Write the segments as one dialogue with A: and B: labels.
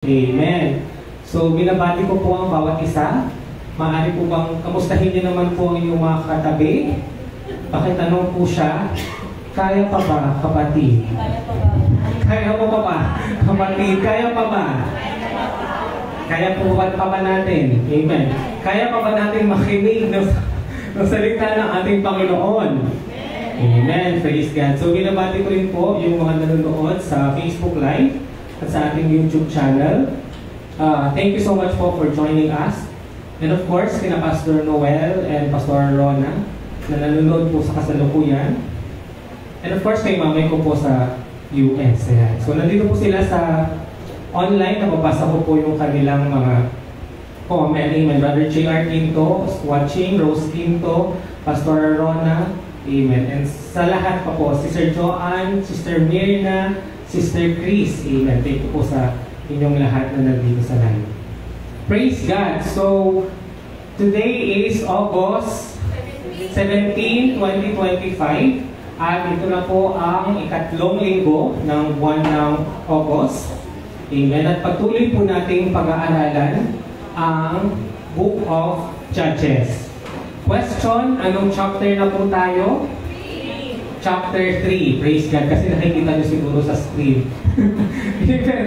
A: Amen. So, binabati ko po ang bawat isa. Maaari po bang kamustahin niyo naman po ang inyong mga katabi? Pakitanong po siya, kaya pa ba, kapatid? Kaya pa ba, kapatid? Kaya pa ba? Kaya po ba natin? Amen. Kaya pa ba natin makinig ng salita ng ating Panginoon? Amen. Praise God. So, binabati ko rin po yung mga nanonood sa Facebook Live at sa ating YouTube channel. Thank you so much po for joining us. And of course, kina Pastor Noel and Pastor Rona na nanonood po sa kasalukuyan. And of course, kay mamay ko po sa US. Ayan. So, nandito po sila sa online. Napapasa ko po yung kanilang mga comment. Amen. Brother J.R. Quinto watching, Rose Quinto, Pastor Rona. Amen. And sa lahat pa po, Sister Joanne, Sister Mirna, Sister Chris. Amen. Thank you po sa inyong lahat na nandito sa live. Praise God. So, today is August 17, 2025. At ito na po ang ikatlong linggo ng buwan ng August. Amen. At patuloy po nating pag-aaralan ang Book of Judges. Question, anong chapter na po tayo? Chapter 3. Praise God. Kasi nakikita nyo siguro sa screen.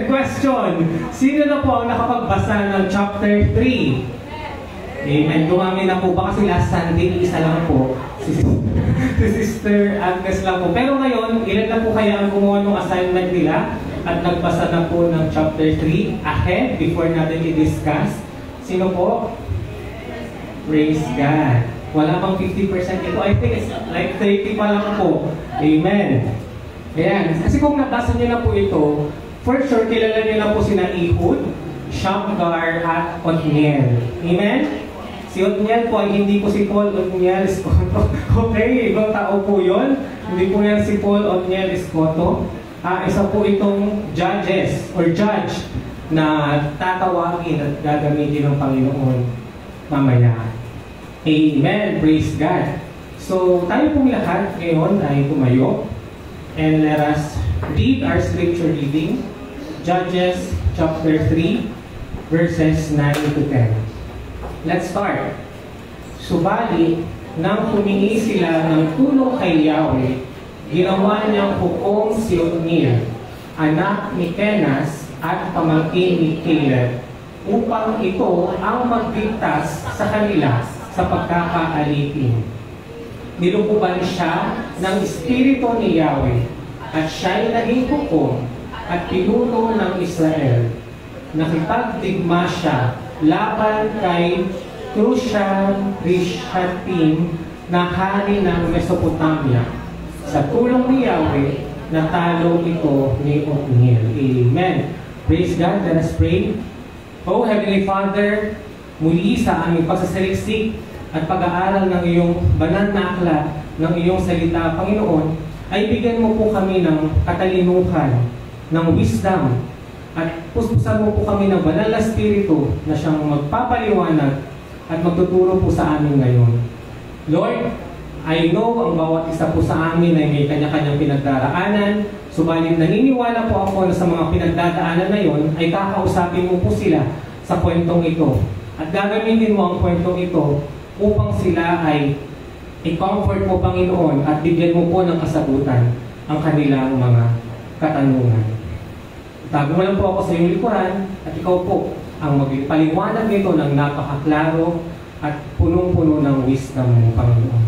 A: Question. Sino na po ang nakapagbasa ng chapter 3? Amen. Dumami na po. Baka kasi last Sunday, isa lang po. Si Sister Agnes lang po. Pero ngayon, ilan na po kaya ang gumawa ng assignment nila at nagbasa na po ng chapter 3 ahead before natin i-discuss? Sino po? Praise God. Wala pang 50% ito. I think it's like 30 pa lang po. Amen. Ayan. Kasi kung nabasa niyo na po ito, for sure, kilala niyo na po sina Ehud, Shamgar, at Othniel. Amen? Si Othniel po ay hindi po si Paul Othniel Escoto. Okay, ibang tao po yun. Hindi po yan si Paul Othniel Escoto. Isa po itong judges or judge na tatawagin at gagamitin ng Panginoon mamaya. Amen. Praise God. So, tayo pong lahat ngayon ay tumayo. And let us read our scripture reading. Judges chapter 3, verses 9 to 10. Let's start. Subalit, nang humingi sila ng tulong kay Yahweh, ginawa niyang hukom si Othniel, anak ni Kenas at pamangkin ni Caleb, upang ito ang magbigtas sa kanila sa pagkakaalipin. Nilukuban siya ng Espiritu ni Yahweh at siya'y naging hukom at pinuno ng Israel. Nakipagdigma siya laban kay Cushan-Rishathaim na hari ng Mesopotamia. Sa tulong ni Yahweh, natalo ito ni Othniel. Amen. Praise God. Let us pray. Oh Heavenly Father, muli sa aming pagsasaliksik at pag-aaral ng iyong banal na aklat ng iyong salita, Panginoon, ay bigyan mo po kami ng katalinuhan, ng wisdom, at puspusan mo po kami ng banal na spirito na siyang magpapaliwanag at magtuturo po sa amin ngayon. Lord, I know ang bawat isa po sa amin ay may kanya-kanyang pinagdaraanan, subalit naniniwala po ako na sa mga pinagdadaanan na yon ay kakausapin mo po sila sa kwentong ito. At gagamitin mo ang kwentong ito upang sila ay i-comfort mo, Panginoon, at bigyan mo po ng kasagutan ang kanilang mga katanungan. Tago mo lang po ako sa iyong likuran at ikaw po ang magpaliwanag nito ng napakaklaro at punong-puno ng wisdom mo, Panginoon.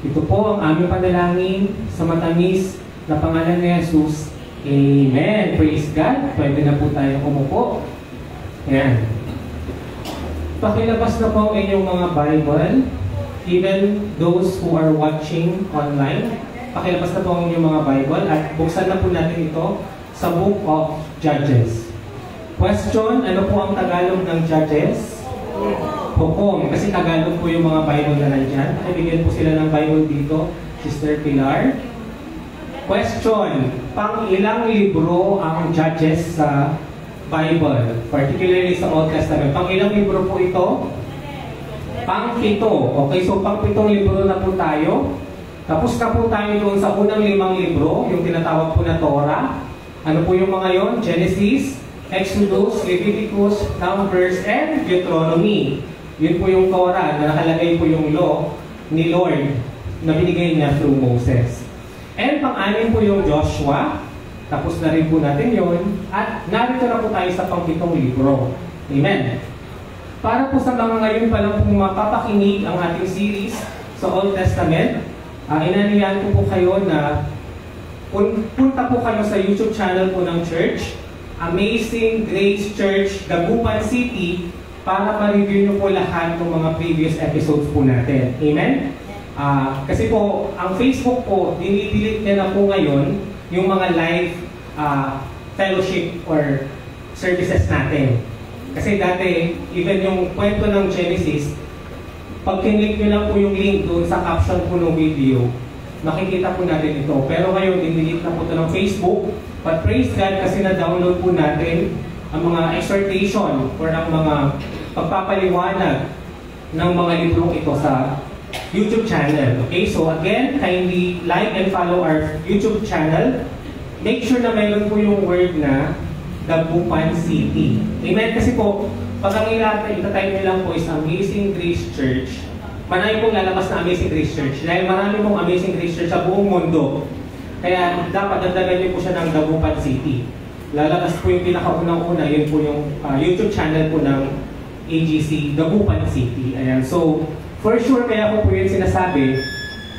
A: Ito po ang aming panalangin sa matamis na pangalan ni Jesus. Amen. Praise God. Pwede na po tayong umupo. Ayan. Pakilabas na po ang inyong mga Bible, even those who are watching online. Pakilabas na po ang inyong mga Bible at buksan na po natin ito sa Book of Judges. Question, ano po ang Tagalog ng Judges? Hukom. Kasi Tagalog po yung mga Bible na nandyan. Ibigyan po sila ng Bible dito, Sister Pilar. Question, pang ilang libro ang Judges sa Bible, particularly sa Old Testament? Pang ilang libro po ito? Pang-7. Okay, so pang-7 libro na po tayo. Tapos na po tayo doon sa unang 5 libro, yung tinatawag po na Torah. Ano po yung mga yon? Genesis, Exodus, Leviticus, Numbers, and Deuteronomy. Yun po yung Torah na nakalagay po yung law ni Lord na binigay niya through Moses. And pang-anim po yung Joshua. Tapos na rin po natin yun. At narito na po tayo sa pang-pitong libro. Amen. Para po sa mga ngayon pa lang pong mapapakinig ang ating series sa Old Testament, inanihan ko po kayo na punta po kayo sa YouTube channel po ng church, Amazing Grace Church, Dagupan City, para ma-review nyo po lahat ng mga previous episodes po natin. Amen? Kasi po, ang Facebook po, dinidelete niya na po ngayon yung mga live fellowship or services natin. Kasi dati, even yung kwento ng Genesis, pag kinlik nyo lang po yung link doon sa caption po ng video, makikita po natin ito. Pero ngayon, dinelete na po ito ng Facebook. But praise God kasi na-download po natin ang mga exhortation or ang mga pagpapaliwanag ng mga librong ito sa YouTube channel. Okay, so again, kindly like and follow our YouTube channel. Make sure na meron po yung word na Dagupan City. Amen? Kasi po, pag ang itatype nyo lang po is Amazing Grace Church, marami pong lalabas na Amazing Grace Church. Dahil marami pong Amazing Grace Church sa buong mundo. Kaya dapat dagdagan nyo po siya ng Dagupan City. Lalabas po yung pinakaunang-una, yun po yung YouTube channel po ng AGC, Dagupan City. Ayan. So, for sure, kaya po yun sinasabi,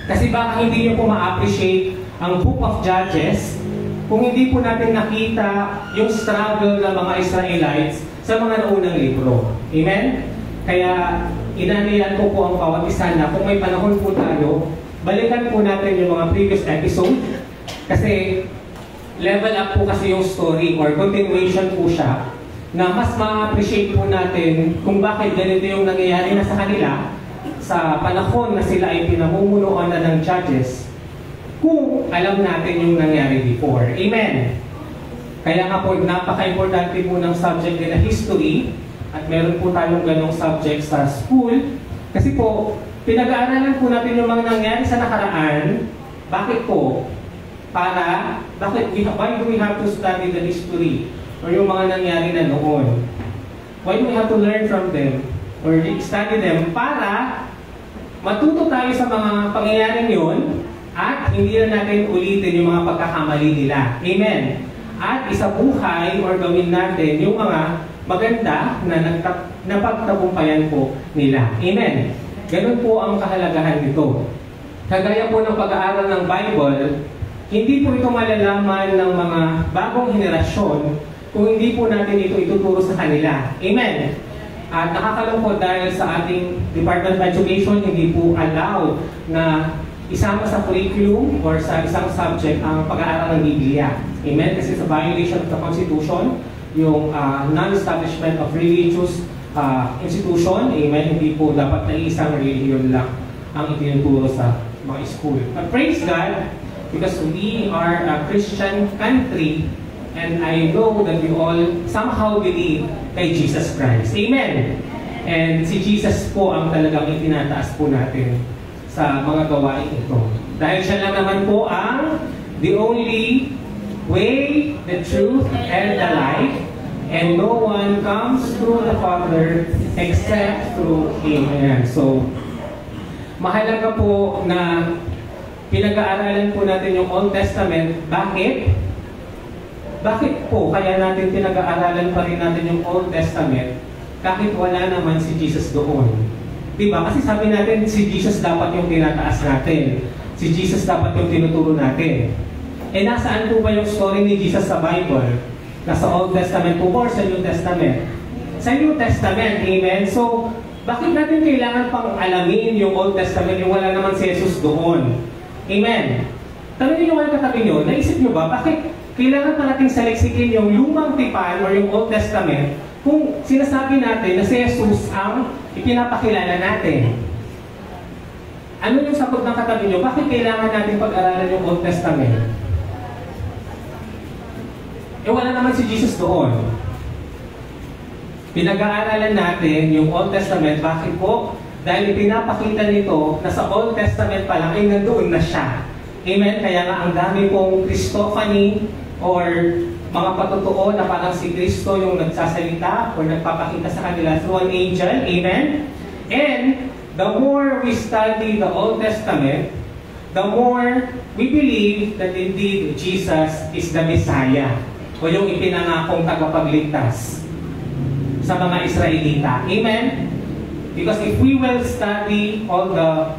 A: kasi baka hindi nyo po ma-appreciate ang Book of Judges kung hindi po natin nakita yung struggle ng mga Israelites sa mga naunang libro. Amen? Kaya, inanihan ko po ang bawat isa na kung may panahon po tayo, balikan po natin yung mga previous episode kasi level up po kasi yung story or continuation po siya na mas ma-appreciate po natin kung bakit ganito yung nangyayari na sa kanila sa panahon na sila ay pinamumunuan na ng judges kung alam natin yung nangyari before. Amen? Kaya nga po, napaka-importante po ng subject din na history at meron po tayong ganong subject sa school kasi po, pinag-aaralan po natin yung mga nangyari sa nakaraan. Bakit po? Why do we have to study the history or yung mga nangyari na noon? Why do we have to learn from them or study them para matuto tayo sa mga pangyayaring yun at hindi na natin ulitin yung mga pagkakamali nila. Amen. At isabuhay or gawin natin yung mga maganda na napagtagumpayan po nila. Amen. Ganun po ang kahalagahan nito. Kagaya po ng pag-aaral ng Bible, hindi po ito malalaman ng mga bagong henerasyon kung hindi po natin ito ituturo sa kanila. Amen. At nakakalungkot dahil sa ating Department of Education, hindi po allowed na isama sa curriculum or sa isang subject ang pag-aaral ng Biblia. Amen? Kasi sa violation of the Constitution, yung non-establishment of religious institution, amen, hindi po dapat na isang religion lang ang itinuturo sa mga school. But praise God, because we are a Christian country, and I know that we all somehow believe kay Jesus Christ. Amen! And si Jesus po ang talagang itinataas po natin sa mga gawain ito. Dahil siya lang naman po ang the only way, the truth, and the life, and no one comes through the Father except through Him. Ayan. So, mahalaga po na pinag-aaralan po natin yung Old Testament. Bakit? Bakit po kaya natin pinag-aaralan pa rin natin yung Old Testament kahit wala naman si Jesus doon? Diba? Kasi sabi natin, si Jesus dapat yung tinataas natin. Si Jesus dapat yung tinuturo natin. Eh, nasaan po ba yung story ni Jesus sa Bible? Nasa Old Testament po or sa New Testament? Sa New Testament, amen? So, bakit natin kailangan pang alamin yung Old Testament yung wala naman si Jesus doon? Amen? Tanongin nyo kayo katabi nyo, naisip nyo ba, bakit kailangan pa natin saliksikin yung lumang tipan or yung Old Testament kung sinasabi natin na si Jesus ang ipinapakilala natin? Ano yung sagot ng katabi nyo? Bakit kailangan natin pag-aralan yung Old Testament? Eh wala naman si Jesus doon. Pinag-aaralan natin yung Old Testament. Bakit po? Dahil ipinapakita nito na sa Old Testament pa lang ay nandoon na siya. Amen? Kaya nga ang dami pong Christophany or mga patotoo na parang si Kristo yung nagsasalita or nagpapakita sa kanila through an angel. Amen? And the more we study the Old Testament, the more we believe that indeed Jesus is the Messiah o yung ipinangakong tagapagligtas sa mga Israelita. Amen? Because if we will study all the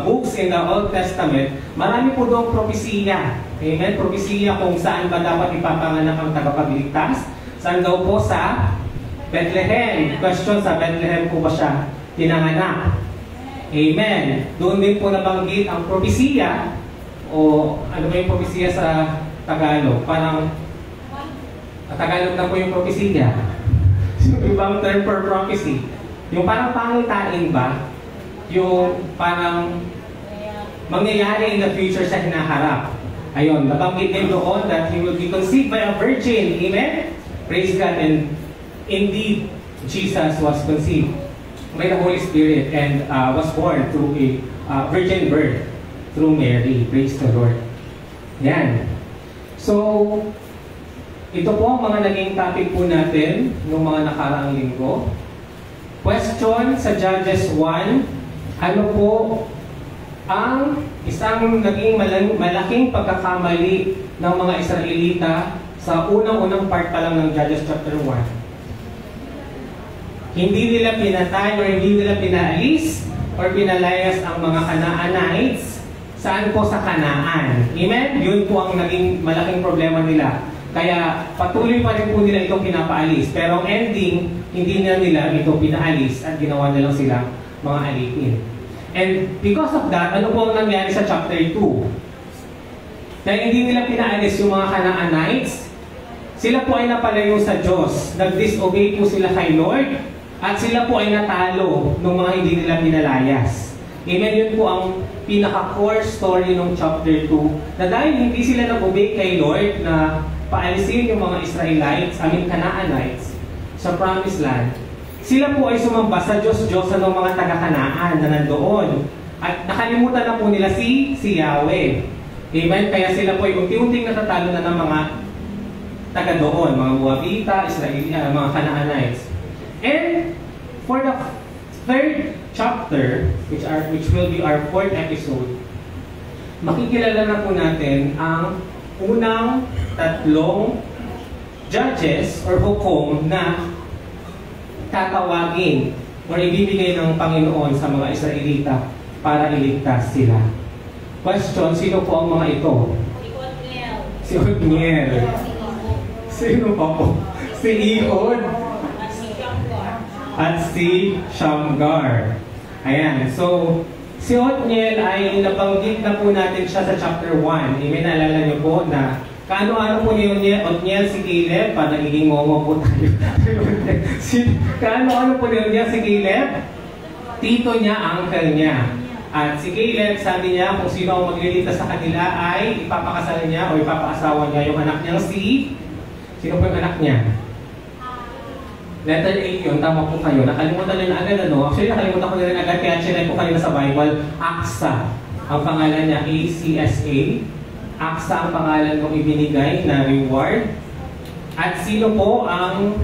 A: books in the Old Testament, marami po doong propesiya. Amen? Propesiya kung saan ba dapat ipapanganak ang tagapagligtas. Saan daw po? Sa Bethlehem. Question, sa Bethlehem po ba siya pinanganak? Amen. Doon din po nabanggit ang propesiya, o ano ba yung propesiya sa Tagalog? Parang Tagalog na po yung propesiya. Ibang term for prophecy. Yung parang pangitain ba? Yung parang mangyayari in the future sa hinaharap. Ayun, nabanggit din doon that he will be conceived by a virgin. Amen? Praise God. And indeed, Jesus was conceived by the Holy Spirit and was born through a virgin birth through Mary. Praise the Lord. Yan. So, ito po ang mga naging topic po natin noong mga nakaraang linggo. Question sa Judges 1. Ano po ang isang naging malaking pagkakamali ng mga Israelita sa unang-unang part pa lang ng Judges chapter 1? Hindi nila pinatay o hindi nila pinaalis or pinalayas ang mga Canaanites. Saan po? Sa Canaan. Amen? Yun po ang naging malaking problema nila. Kaya patuloy pa rin po nila itong pinapaalis. Pero ang ending, hindi na nila ito pinaalis at ginawa na lang sila mga alipin. And because of that, ano po ang nangyari sa chapter 2? Dahil hindi nila pinaalis yung mga Canaanites, sila po ay napalayo sa Diyos. Nag-disobey po sila kay Lord at sila po ay natalo ng mga hindi nila pinalayas. Amen? Yun po ang pinaka-core story ng chapter 2, na dahil hindi sila nag-obey kay Lord na paalisin yung mga Israelites, Canaanites, sa Promised Land, sila po ay sumamba sa Diyos-Diyosan ng mga taga-Kanaan na nandoon. At nakalimutan na po nila si Yahweh. Amen? Kaya sila po ay unti-unting natatalo na ng mga taga doon, mga Moabita, mga Canaanites. And for the third chapter, which will be our fourth episode, makikilala na po natin ang unang tatlong judges or hukom na tatawagin o ibibigay ng Panginoon sa mga Israelita para iligtas sila. Question, sino po ang mga ito? Si Othniel. Sino pa po? Si Ehud at si Shamgar. Ayan, so si Othniel ay nabanggit na po natin siya sa chapter 1. Naalala niyo po na kaano-ano po ni Othniel si Caleb, pa nagiging ngomo po tayo. Kaano-ano po ni Othniel si Caleb? Tito niya, uncle niya. At si Caleb, sabi niya kung sino ang maglilitas sa kanila ay ipapakasal niya o ipapaasawa niya yung anak niyang sino po yung anak niya? Letter 8 yun, tama po kayo. Nakalimutan nyo na agad, ano? Actually, nakalimutan ko na rin agad, kaya chinay po kanina sa Bible, Aksa. Ang pangalan niya, ACSA. Aksa ang pangalan ng ibinigay na reward. At sino po ang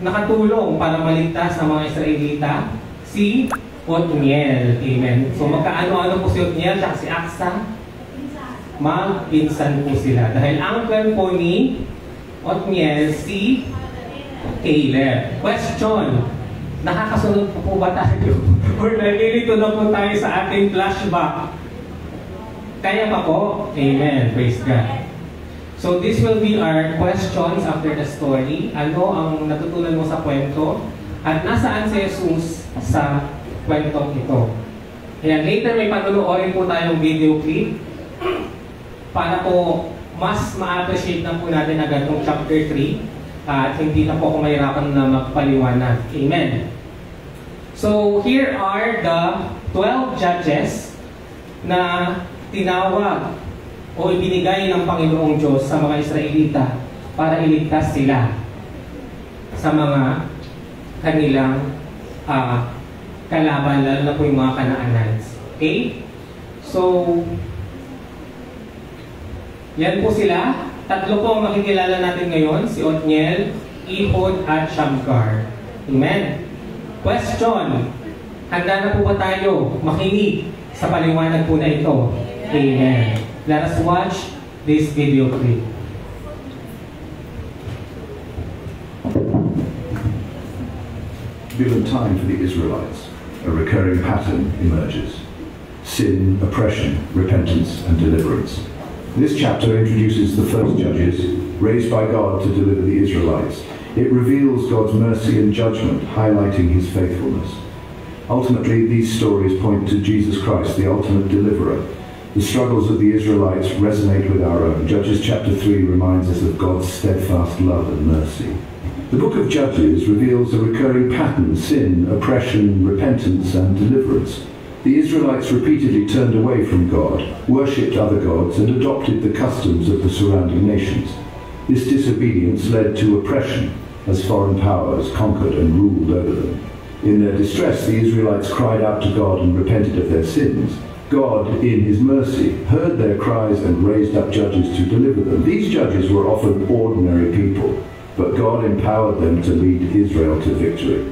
A: nakatulong para maligtas ng mga Israelita? Si Othniel. Amen. So magkaano-ano po si Othniel at si Aksa? Mag-pinsan po sila. Dahil uncle po ni Othniel si Caleb. Question. Nakakasunod po ba tayo? Or nalilito na po tayo sa ating flashback? Kaya pa po? Amen. Praise God. So this will be our questions after the story. Ano ang natutunan mo sa kwento? At nasaan si Jesus sa kwentong ito? Ayan, later may panunuorin po tayong video clip para po mas ma-appreciate na po natin agad ng chapter 3 at hindi na po ako mahirapan na magpaliwanag. Amen. So here are the 12 judges na tinawag o ibinigay ng Panginoong Diyos sa mga Israelita para iligtas sila sa mga kanilang kalaban, lalo na po yung mga Canaanites. Okay? So, yan po sila. Tatlo po ang makikilala natin ngayon, si Othniel, Ehud, at Shamgar. Amen. Question. Handa na po ba tayo makinig sa paliwanag po na ito? Amen. Let us watch this video clip.
B: Given time for the Israelites, a recurring pattern emerges. Sin, oppression, repentance, and deliverance. This chapter introduces the first judges, raised by God to deliver the Israelites. It reveals God's mercy and judgment, highlighting his faithfulness. Ultimately, these stories point to Jesus Christ, the ultimate deliverer. The struggles of the Israelites resonate with our own. Judges chapter 3 reminds us of God's steadfast love and mercy. The book of Judges reveals a recurring pattern: sin, oppression, repentance, and deliverance. The Israelites repeatedly turned away from God, worshipped other gods, and adopted the customs of the surrounding nations. This disobedience led to oppression, as foreign powers conquered and ruled over them. In their distress, the Israelites cried out to God and repented of their sins. God, in his mercy, heard their cries and raised up judges to deliver them. These judges were often ordinary people, but God empowered them to lead Israel to victory.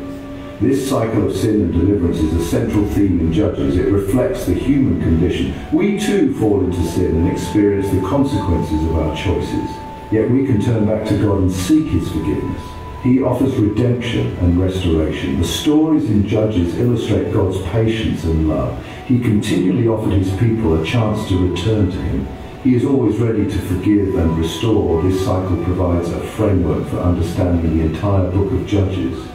B: This cycle of sin and deliverance is a central theme in Judges. It reflects the human condition. We too fall into sin and experience the consequences of our choices. Yet we can turn back to God and seek his forgiveness. He offers redemption and restoration. The stories in Judges illustrate God's patience and love. He continually offered his people a chance to return to him. He is always ready to forgive and restore. This cycle provides a framework for understanding the entire book of Judges.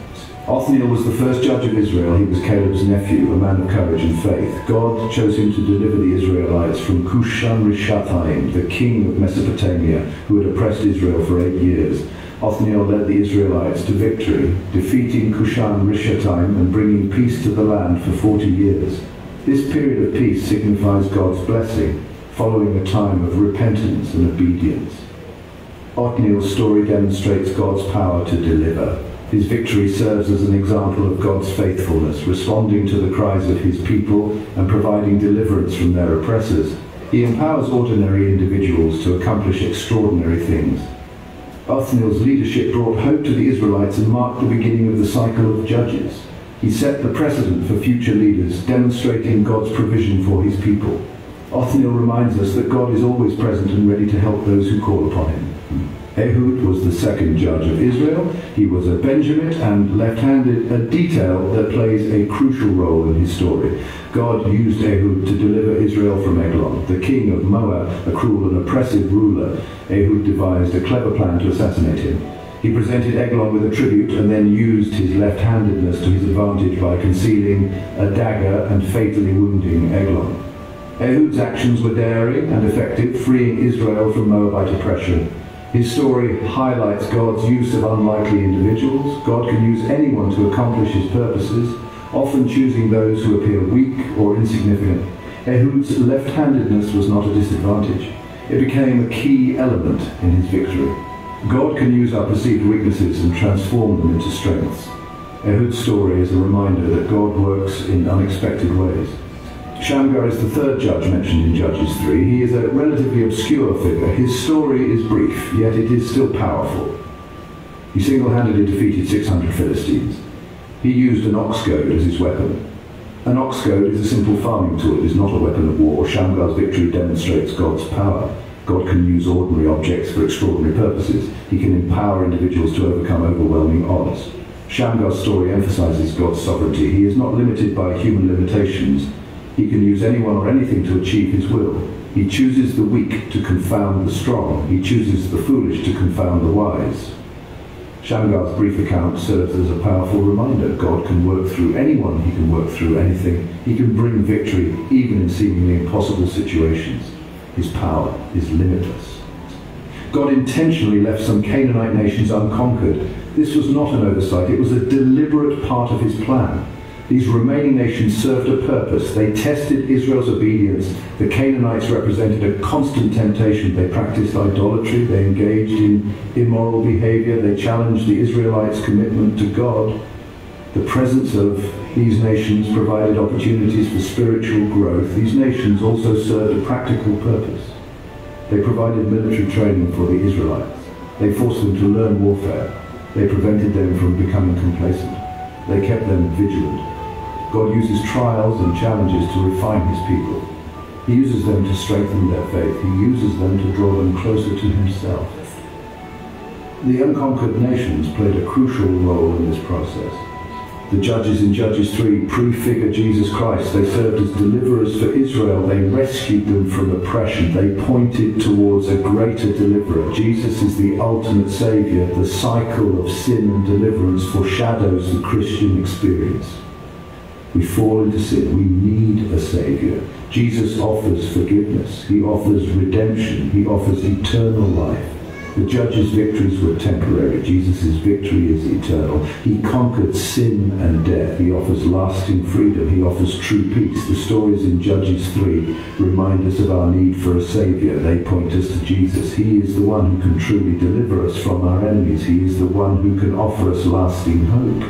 B: Othniel was the first judge of Israel. He was Caleb's nephew, a man of courage and faith. God chose him to deliver the Israelites from Cushan-Rishathaim, the king of Mesopotamia, who had oppressed Israel for 8 years. Othniel led the Israelites to victory, defeating Cushan-Rishathaim and bringing peace to the land for 40 years. This period of peace signifies God's blessing, following a time of repentance and obedience. Othniel's story demonstrates God's power to deliver. His victory serves as an example of God's faithfulness, responding to the cries of his people and providing deliverance from their oppressors. He empowers ordinary individuals to accomplish extraordinary things. Othniel's leadership brought hope to the Israelites and marked the beginning of the cycle of judges. He set the precedent for future leaders, demonstrating God's provision for his people. Othniel reminds us that God is always present and ready to help those who call upon him. Ehud was the second judge of Israel. He was a Benjamite and left-handed, a detail that plays a crucial role in his story. God used Ehud to deliver Israel from Eglon, the king of Moab, a cruel and oppressive ruler. Ehud devised a clever plan to assassinate him. He presented Eglon with a tribute and then used his left-handedness to his advantage by concealing a dagger and fatally wounding Eglon. Ehud's actions were daring and effective, freeing Israel from Moabite oppression. His story highlights God's use of unlikely individuals. God can use anyone to accomplish his purposes, often choosing those who appear weak or insignificant. Ehud's left-handedness was not a disadvantage. It became a key element in his victory. God can use our perceived weaknesses and transform them into strengths. Ehud's story is a reminder that God works in unexpected ways. Shamgar is the third judge mentioned in Judges 3. He is a relatively obscure figure. His story is brief, yet it is still powerful. He single-handedly defeated 600 Philistines. He used an ox goad as his weapon. An ox goad is a simple farming tool. It is not a weapon of war. Shamgar's victory demonstrates God's power. God can use ordinary objects for extraordinary purposes. He can empower individuals to overcome overwhelming odds. Shamgar's story emphasizes God's sovereignty. He is not limited by human limitations. He can use anyone or anything to achieve his will. He chooses the weak to confound the strong. He chooses the foolish to confound the wise. Shamgar's brief account serves as a powerful reminder. God can work through anyone. He can work through anything. He can bring victory even in seemingly impossible situations. His power is limitless. God intentionally left some Canaanite nations unconquered. This was not an oversight. It was a deliberate part of his plan. These remaining nations served a purpose. They tested Israel's obedience. The Canaanites represented a constant temptation. They practiced idolatry. They engaged in immoral behavior. They challenged the Israelites' commitment to God. The presence of these nations provided opportunities for spiritual growth. These nations also served a practical purpose. They provided military training for the Israelites. They forced them to learn warfare. They prevented them from becoming complacent. They kept them vigilant. God uses trials and challenges to refine his people. He uses them to strengthen their faith. He uses them to draw them closer to himself. The unconquered nations played a crucial role in this process. The judges in Judges 3 prefigure Jesus Christ. They served as deliverers for Israel. They rescued them from oppression. They pointed towards a greater deliverer. Jesus is the ultimate Saviour. The cycle of sin and deliverance foreshadows the Christian experience. We fall into sin. We need a Saviour. Jesus offers forgiveness. He offers redemption. He offers eternal life. The judges' victories were temporary. Jesus' victory is eternal. He conquered sin and death. He offers lasting freedom. He offers true peace. The stories in Judges 3 remind us of our need for a Saviour. They point us to Jesus. He is the one who can truly deliver us from our enemies. He is the one who can offer us lasting hope.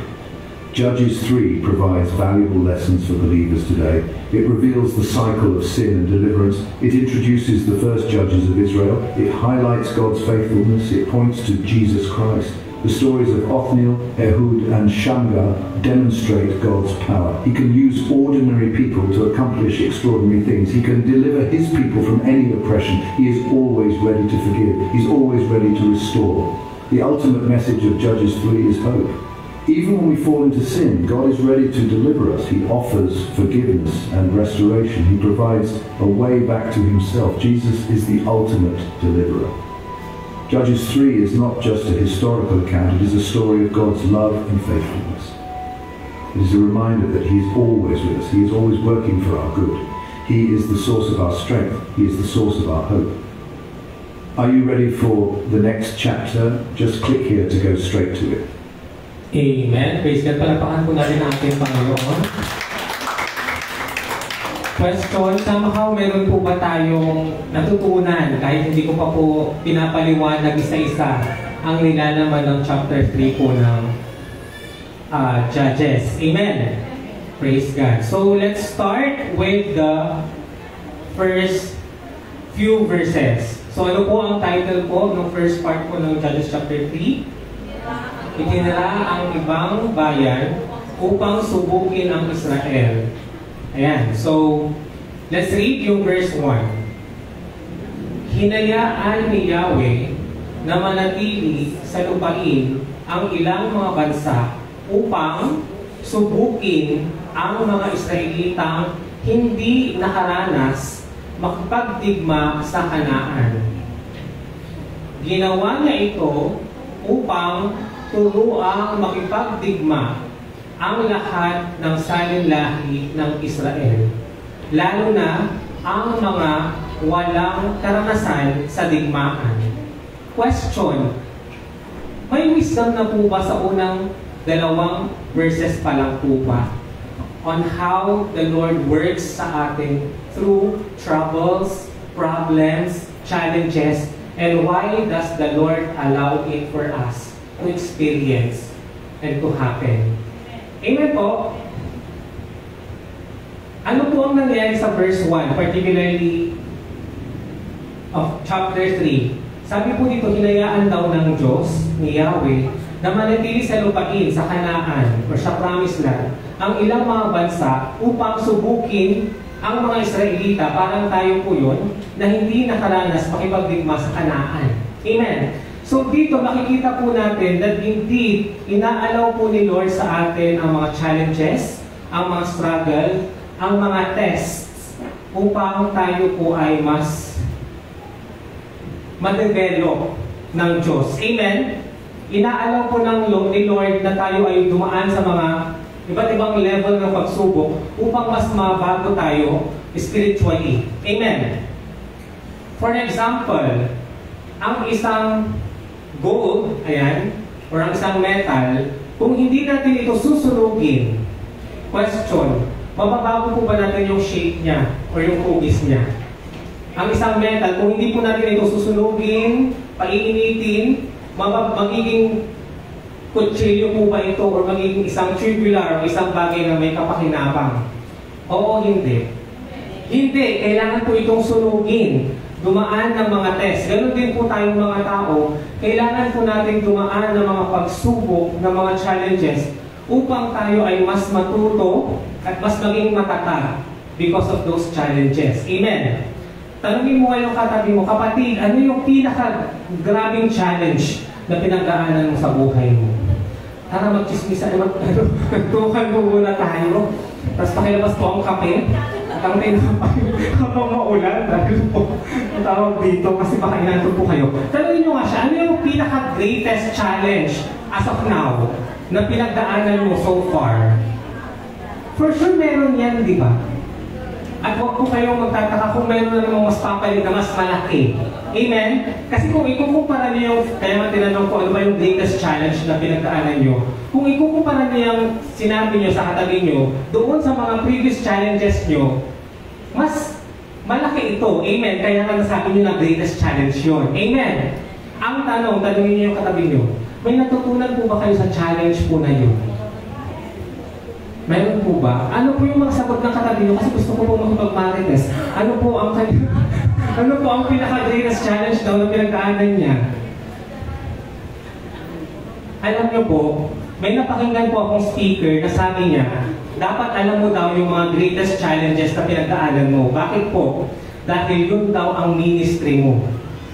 B: Judges 3 provides valuable lessons for believers today. It reveals the cycle of sin and deliverance. It introduces the first judges of Israel. It highlights God's faithfulness. It points to Jesus Christ. The stories of Othniel, Ehud, and Shamgar demonstrate God's power. He can use ordinary people to accomplish extraordinary things. He can deliver his people from any oppression. He is always ready to forgive. He's always ready to restore. The ultimate message of Judges 3 is hope. Even when we fall into sin, God is ready to deliver us. He offers forgiveness and restoration. He provides a way back to himself. Jesus is the ultimate deliverer. Judges 3 is not just a historical account. It is a story of God's love and faithfulness. It is a reminder that he is always with us. He is always working for our good. He is the source of our strength. He is the source of our hope. Are you ready for the next chapter? Just click here to go straight to it.
A: Amen. Praise God. Palapakan po natin ang ating Panginoon. Question, somehow meron po ba tayong natutunan kahit hindi ko pa po pinapaliwanag isa-isa ang nilalaman ng chapter 3 po ng Judges. Amen. Praise God. So let's start with the first few verses. So ano po ang title po ng first part po ng Judges chapter 3? Itinara ang ibang bayan upang subukin ang Israel. Ayan. So, let's read yung verse 1. Hinayaan ni Yahweh na manatili sa lupain ang ilang mga bansa upang subukin ang mga Israelitang hindi nakaranas makipagdigma sa Kanaan. Ginawa niya ito upang turuang makipagdigma ang lahat ng salinlahi ng Israel, lalo na ang mga walang karanasan sa digmaan. Question, may wisdom na po ba sa unang dalawang verses pa lang po ba on how the Lord works sa atin through troubles, problems, challenges, and why does the Lord allow it for us to experience and to happen? Amen po. Ano po ang nangyari sa verse 1, particularly of chapter 3? Sabi po dito, hinayaan daw ng Diyos, ni Yahweh, na manatili sa lupain, sa Kanaan, or sa Promised Land, ang ilang mga bansa upang subukin ang mga Israelita, parang tayo po yun, na hindi nakaranas makipagdigma sa Kanaan. Amen. So dito makikita po natin that indeed, inaalaw po ni Lord sa atin ang mga challenges, ang mga struggle, ang mga tests, upang tayo po ay mas ma-develop ng Diyos. Amen? Inaalaw po ni Lord na tayo ay dumaan sa mga iba't ibang level ng pagsubok upang mas mabago tayo spiritually. Amen? For example, ang isang gold, ayan, or ang isang metal, kung hindi natin ito susunugin, question, mababago po ba natin yung shape niya or yung hugis niya? Ang isang metal, kung hindi po natin ito susunugin, paiinitin, magiging kutsilyo po ba ito or magiging isang tubular o isang bagay na may kapakinabang? Oo, hindi. Hindi. Kailangan po itong sunugin. dumaan ng mga test. Ganon din po tayong mga tao, kailangan po natin dumaan ng mga pagsubok, ng mga challenges upang tayo ay mas matuto at mas maging matatag because of those challenges. Amen. Tanungin mo ngayong katabi mo, kapatid, ano yung pinaka-grabing challenge na pinagdaanan mo sa buhay mo? Tara, mag-chismisa, magtukan mo muna tayo. Tapos pakilabas po ang kape. At ang tinapay habang maulan. Dahil po, ang tawag dito kasi baka inantok po kayo. Tanungin nyo nga siya, ano yung pinaka-greatest challenge as of now na pinagdaanan mo so far? For sure, meron yan, di ba? At huwag po kayong magtataka kung meron na namang mas papalit na mas malaki. Amen? Kasi kung ikukumpara niyo yung, kaya nga tinanong ko ano ba yung greatest challenge na pinagdaanan nyo, kung ikukumpara niyo yung sinabi nyo sa katabi nyo, doon sa mga previous challenges nyo, mas malaki ito. Amen? Kaya nga nasabi nyo na greatest challenge yun. Amen? Ang tanong, tanongin niyo yung katabi nyo, may natutunan po ba kayo sa challenge po na yun? Meron po ba? Ano po yung mga sagot ng katabi nyo? Kasi gusto ko po makipag-marites. Ano po ang pinaka-greatest challenge daw na pinagdaanan niya? Alam niyo po, may napakinggan po akong speaker na sabi niya, dapat alam mo daw yung mga greatest challenges na pinagdaanan mo. Bakit po? Dahil yun daw ang ministry mo.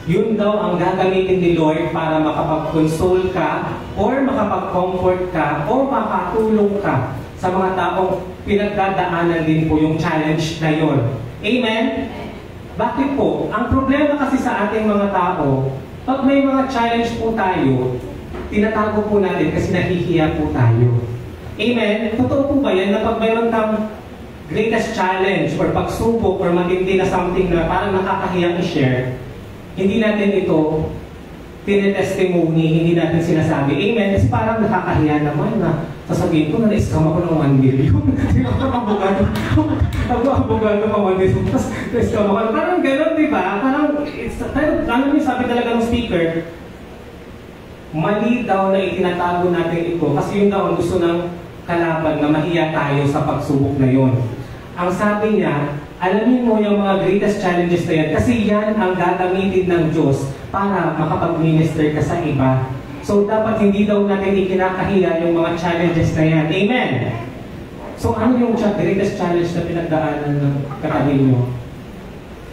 A: Yun daw ang gagamitin ni Lord para makapag-console ka, or makapag-comfort ka, o makatulong ka sa mga taong pinagdadaanan din po yung challenge na yun. Amen? Bakit po? Ang problema kasi sa ating mga tao, pag may mga challenge po tayo, tinatago po natin kasi nahihiya po tayo. Amen? Totoo po ba yan na pag mayroon kang greatest challenge or pagsubok or matindi na something na parang nakakahiyang i-share, hindi natin ito tinetestimony, hindi natin sinasabi. Amen? Kasi parang nakakahiya naman na sasabihin ko na na-scam ako ng 1 million. Hindi ako abogado. Abogado ka 1 million. Tapos na-scam ako. Parang gano'n, di ba? Pero ano yung sabi talaga ng speaker? Mali daw na itinatago natin ito kasi yun daw ang gusto ng kalaban na mahiya tayo sa pagsubok na yun. Ang sabi niya, alamin mo yung mga greatest challenges na yan kasi yan ang gagamitin ng Diyos para makapag-minister ka sa iba. So, dapat hindi daw natin ikinakahiya yung mga challenges na yan. Amen? So, ano yung greatest challenge na pinagdaanan ng katabi nyo?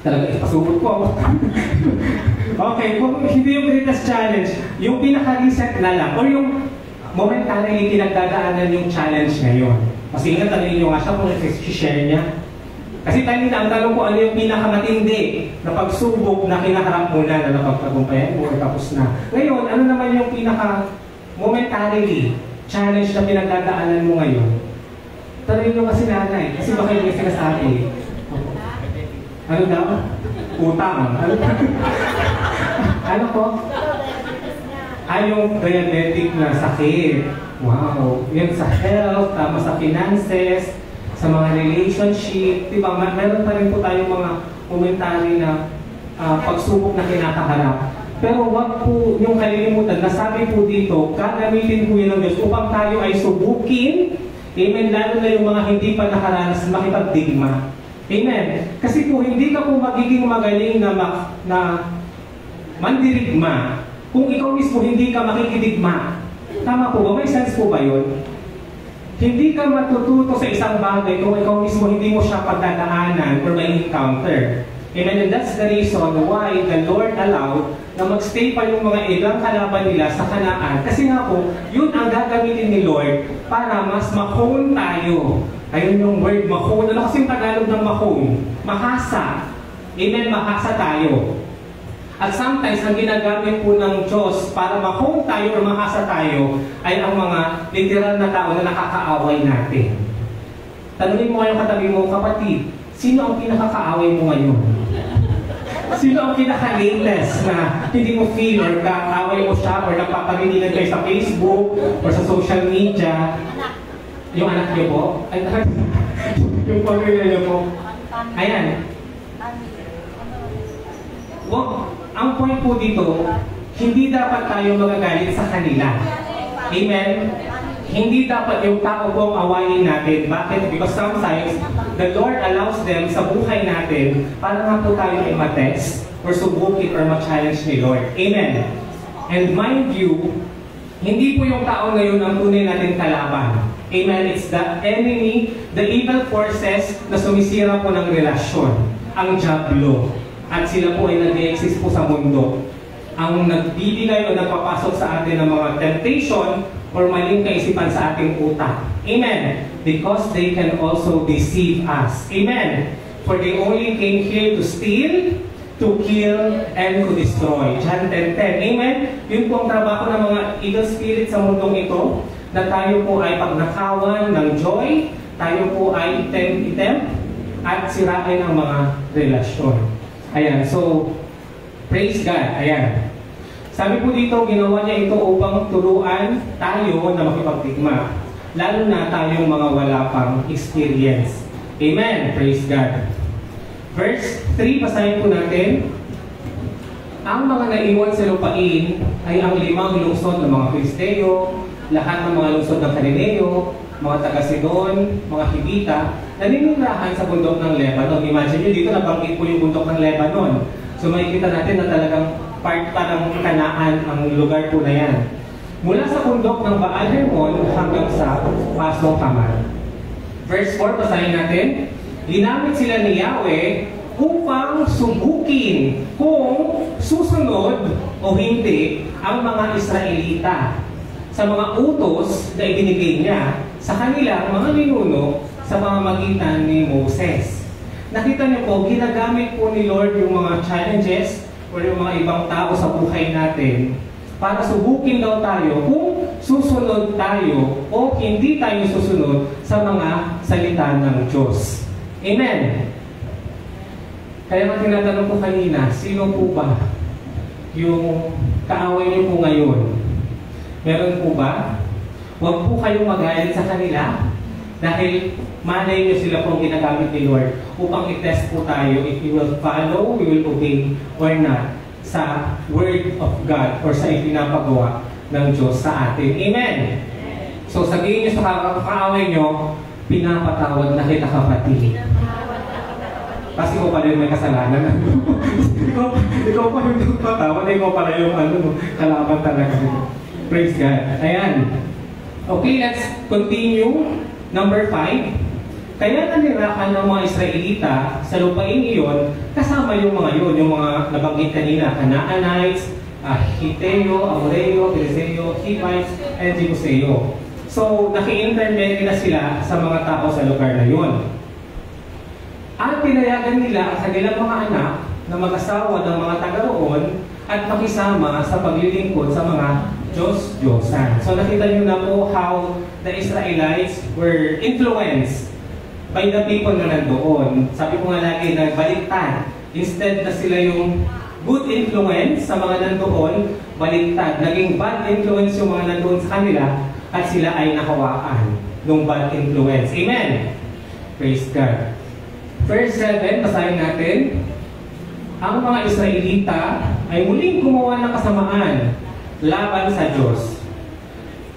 A: Talaga, ipasubot ko ako. Okay, kung hindi yung greatest challenge, yung pinaka-reset na lang, or yung momentarily pinagdadaanan yung challenge ngayon. Kasi nga, tanongin nyo nga siya kung i-share niya. Kasi tayo na, ang tanong ko ano yung pinakamatindi na pagsubok na kinaharap mo na napagtagumpayan mo, tapos na. Ngayon, ano naman yung pinaka-momentarily challenge na pinagdadaanan mo ngayon? Tanongin nyo kasi nanay, kasi baka yung sinasabi. Ano daw? Utang. Ano po? Yung diabetic na sakit. Wow. Yan sa health, tama sa finances, sa mga relationship, diba? Meron pa rin po tayong mga momentary na pagsubok na kinakaharap. Pero wag po yung kalilimutan, nasabi po dito, gagamitin po yun ng Diyos upang tayo ay subukin. Amen. Lalo na yung mga hindi pa nakaranas makipagdigma. Amen. Kasi po hindi ka po magiging magaling na mandirigma kung ikaw mismo hindi ka makikidigma. Tama po ba? May sense po ba yun? Hindi ka matututo sa isang bagay kung ikaw mismo hindi mo siya pagdadaanan or may encounter. Amen? And that's the reason why the Lord allowed na magstay pa yung mga ilang kalaban nila sa Kanaan. Kasi nga po, yun ang gagamitin ni Lord para mas mahon tayo. Ayun yung word mahon. Ano kasi yung Tagalog ng mahon? Mahasa. Amen? Mahasa tayo. At sometimes, ang ginagamit po ng Diyos para mahon tayo o mahasa tayo ay ang mga literal na tao na nakakaaway natin. Tanungin mo ngayong katabi mo, kapatid, sino ang pinakakaaway mo ngayon? Sino ang pinaka-latest na hindi mo feel or kaaway mo siya or nagpaparinigan kayo sa Facebook or sa social media? Yung anak niyo po? Ay, yung pamilya niyo po? Ayan. Ang point po dito, hindi dapat tayo magagalit sa kanila. Amen? Hindi dapat yung tao po ang awayin natin. Bakit? Because sometimes, the Lord allows them sa buhay natin para nga po tayo i-matest, or subukin or ma-challenge ni Lord. Amen. And mind you, hindi po yung tao ngayon ang tunay natin kalaban. Amen. It's the enemy, the evil forces na sumisira po ng relasyon, ang diablo. At sila po ay nag-exist po sa mundo. Ang nagbibigay o nagpapasok sa atin ng mga temptation or maling kaisipan sa ating utak. Amen. Because they can also deceive us. Amen. For they only came here to steal, to kill, and to destroy. John 10:10. Amen. Yun po ang trabaho ng mga evil spirit sa mundong ito, na tayo po ay pagnakawan ng joy, tayo po ay item at sirain ng mga relasyon. Ayan, so, praise God. Ayan. Sabi po dito, ginawa niya ito upang turuan tayo na makipagdigma, lalo na tayong mga wala pang experience. Amen. Praise God. Verse 3, basahin po natin. Ang mga naiwan sa lupain ay ang 5 lungsod ng mga Kristeo, lahat ng mga lungsod ng Cananeo, mga taga-Sidon, mga Hibita, naninirahan sa bundok ng Lebanon. Imagine nyo, dito nabanggit po yung bundok ng Lebanon. So makikita natin na talagang part pa ng Kanaan ang lugar po na yan. Mula sa bundok ng Baal Hermon hanggang sa Pasong Kaman. Verse 4, basahin natin. Ginamit sila ni Yahweh upang subukin kung susunod o hindi ang mga Israelita sa mga utos na ibinigay niya sa kanilang mga ninuno sa pamamagitan ni Moses. Nakita niyo po, ginagamit po ni Lord yung mga challenges o yung mga ibang tao sa buhay natin para subukin daw tayo kung susunod tayo o hindi tayo susunod sa mga salita ng Diyos. Amen. Kaya nga tinatanong ko kanina, sino po ba yung kaaway niyo po ngayon? Meron po ba? Huwag po kayong magalit sa kanila dahil malay niyo sila pong ginagamit ni Lord upang i-test po tayo if you will follow, we will obey or not sa Word of God or sa ipinapagawa ng Diyos sa atin. Amen! So sabihin niyo sa kaaway niyo, pinapatawad na kita kapatid. Kasi ko pala yung may kasalanan. ikaw pa yung patawad, ikaw pala yung kalaban talaga. Praise God. Ayan. Okay, let's continue. Number 5. Kaya nanirakan ng mga Israelita sa lupain iyon, kasama yung mga yun, yung mga nabanggit kanina, Canaanites, Hiteo, Amoreo, Perizeo, Hivites, and Jebuseo. So, naki-intermarry na sila sa mga tao sa lugar na yun. At pinayagan nila ang kanilang mga anak na mag-asawa ng mga taga roon at makisama sa paglilingkod sa mga Diyos-Diyosan. So nakita niyo na po how the Israelites were influenced by the people na nandoon. Sabi ko nga lagi, nagbaliktad. Instead na sila yung good influence sa mga nandoon, baliktad. Naging bad influence yung mga nandoon sa kanila at sila ay nakawaan ng bad influence. Amen? Praise God. Verse 7, basahin natin. Ang mga Israelita ay muling gumawa ng kasamaan laban sa Diyos.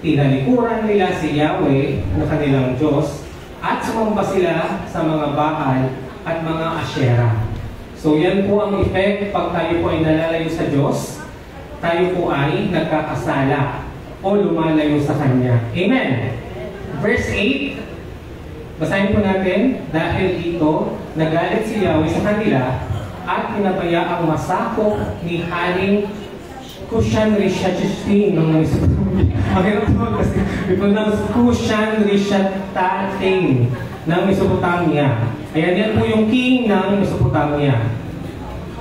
A: Tinalikuran nila si Yahweh na kanilang Diyos at sumamba sila sa mga Baal at mga Asherah. So yan po ang effect pag tayo po ay nalalayo sa Diyos, tayo po ay nagkakasala o lumalayo sa Kanya. Amen. Verse 8, basahin po natin, dahil dito nagalit si Yahweh sa kanila at pinabaya ang masakop ni Haring Kushan-Rishatim ng Mesopotamia. Mahirap naman kasi i-pronounce Kushan-Rishatim ng Mesopotamia. Ayan, yan po yung king ng Mesopotamia.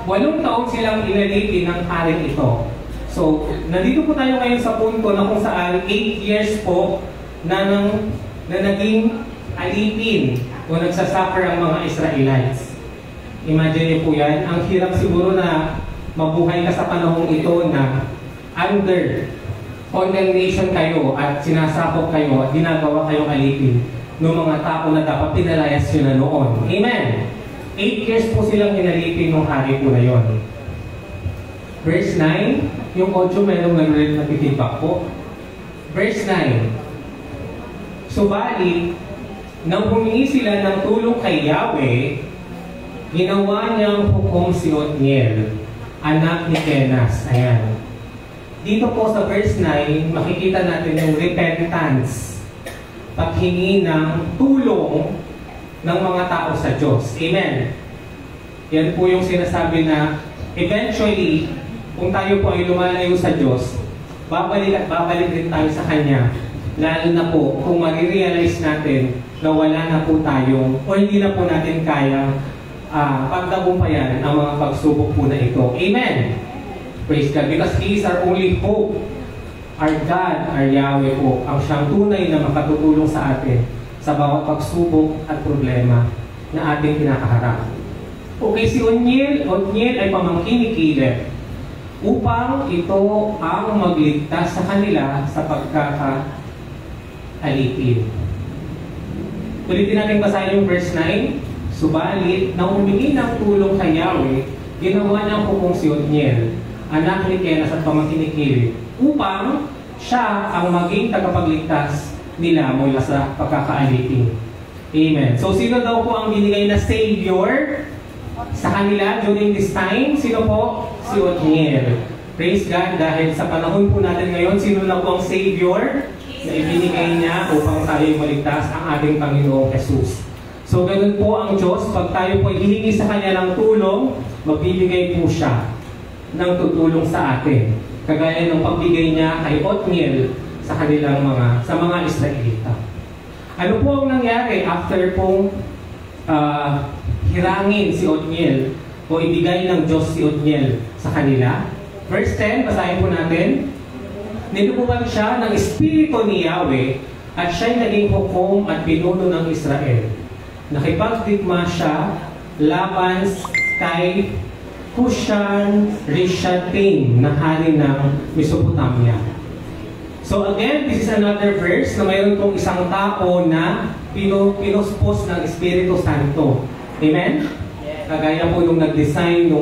A: 8 taon silang inalipin ng haring ito. So, nandito po tayo ngayon sa punto na kung saan 8 years po na naging alipin o nagsasuffer ang mga Israelites. Imagine niyo po yan. Ang hirap siguro na mabuhay ka sa panahong ito na under condemnation kayo at sinasakop kayo at ginagawa kayong alipin ng mga tao na dapat pinalayas nyo na noon. Amen! 8 years po silang inalipin ng hari po na yon. Verse 9, yung audio merong nag-feedback po. Verse 9, subalit, nang humingi sila ng tulong kay Yahweh, ginawa niyang hukom si Otniel anak ni Kenas. Ayan. Dito po sa verse 9, makikita natin yung repentance, paghingi ng tulong ng mga tao sa Diyos. Amen. Yan po yung sinasabi na eventually, kung tayo po ay lumalayo sa Diyos, babalik at babalik din tayo sa Kanya. Lalo na po kung marirealize natin na wala na po tayo o hindi na po natin kaya pagtagumpayan ang mga pagsubok po na ito. Amen! Praise God. Because He is our only hope. Our God, our Yahweh po, ang siyang tunay na makatutulong sa atin sa bawat pagsubok at problema na ating kinakaharap. Okay, si Otniel ay pamangkin ni Caleb upang ito ang magligtas sa kanila sa pagkakaalipin. Ulitin natin basahin yung verse 9. Subalit, nang humingi ng tulong kay Yahweh, ginawa niya po kung si Otniel, anak ni Kenas at pamangkin ni Caleb, upang siya ang maging tagapagligtas nila mula sa pagkakaalipin. Amen. So, sino daw po ang binigay na Savior sa kanila during this time? Sino po? Si Otniel. Praise God, dahil sa panahon po natin ngayon, sino na po ang Savior na ibinigay niya upang tayo maligtas? Ang ating Panginoong Jesus. So, ganun po ang Diyos. Pag tayo po hihingi sa Kanya ng tulong, magbibigay po siya ng tutulong sa atin. Kagaya ng pagbigay niya kay Otniel sa kanilang sa mga Israelita. Ano po ang nangyari after pong hirangin si Otniel o ibigay ng Diyos si Otniel sa kanila? Verse 10, basahin po natin. Nilubugan siya ng Espiritu ni Yahweh at siya'y naging hukom at pinuno ng Israel. Nakipagdigma siya laban kay Cushan-Rishathaim na hari ng Mesopotamia. So again, this is another verse na mayroon pong isang tao na pinuspos ng Espiritu Santo. Amen? Kagaya po nung nag-design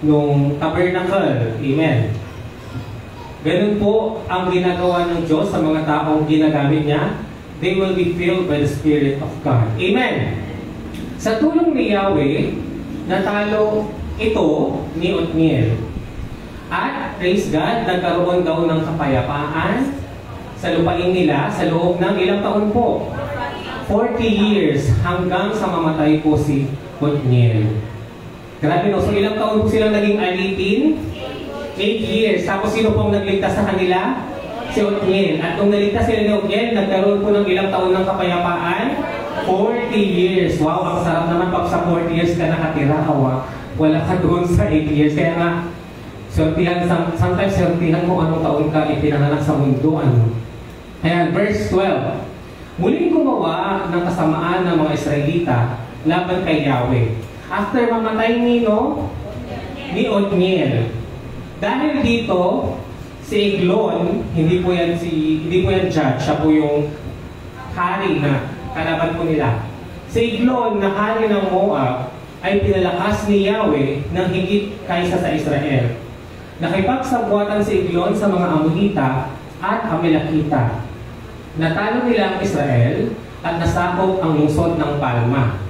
A: nung tabernacle. Amen. Ganun po ang ginagawa ng Diyos sa mga taong ginagamit niya. They will be filled by the Spirit of God. Amen. Sa tulong ni Yahweh, natalo ito ni Otniel. At, praise God, nagkaroon daw ng kapayapaan sa lupain nila sa loob ng ilang taon po? 40 years hanggang sa mamatay po si Otniel. Grabe no, so ilang taon po silang naging alipin? 8 years. Tapos sino pong nagligtas sa kanila? Si Otniel. At nung naligtas sila ni Otniel, nagkaroon po ng ilang taon ng kapayapaan? 40 years. Wow, ang sarap naman pag sa 40 years ka nakatira. Wala ka doon sa 8 years. Kaya nga, sometimes sortihan mo anong taon ka ipinanganak sa mundo. Ayan, verse 12. Muling gumawa ng kasamaan ng mga Israelita laban kay Yahweh. After mamatay ni Otniel. Dahil dito, si Eglon, hindi po yan judge, siya po yung hari na kalaban po nila. Si Eglon na hari ng Moab ay pinalakas ni Yahweh ng higit kaysa sa Israel. Nakipagsabwatan si Eglon sa mga Amonita at Amalekita. Natalo nila ang Israel at nasakop ang lungsod ng Palma.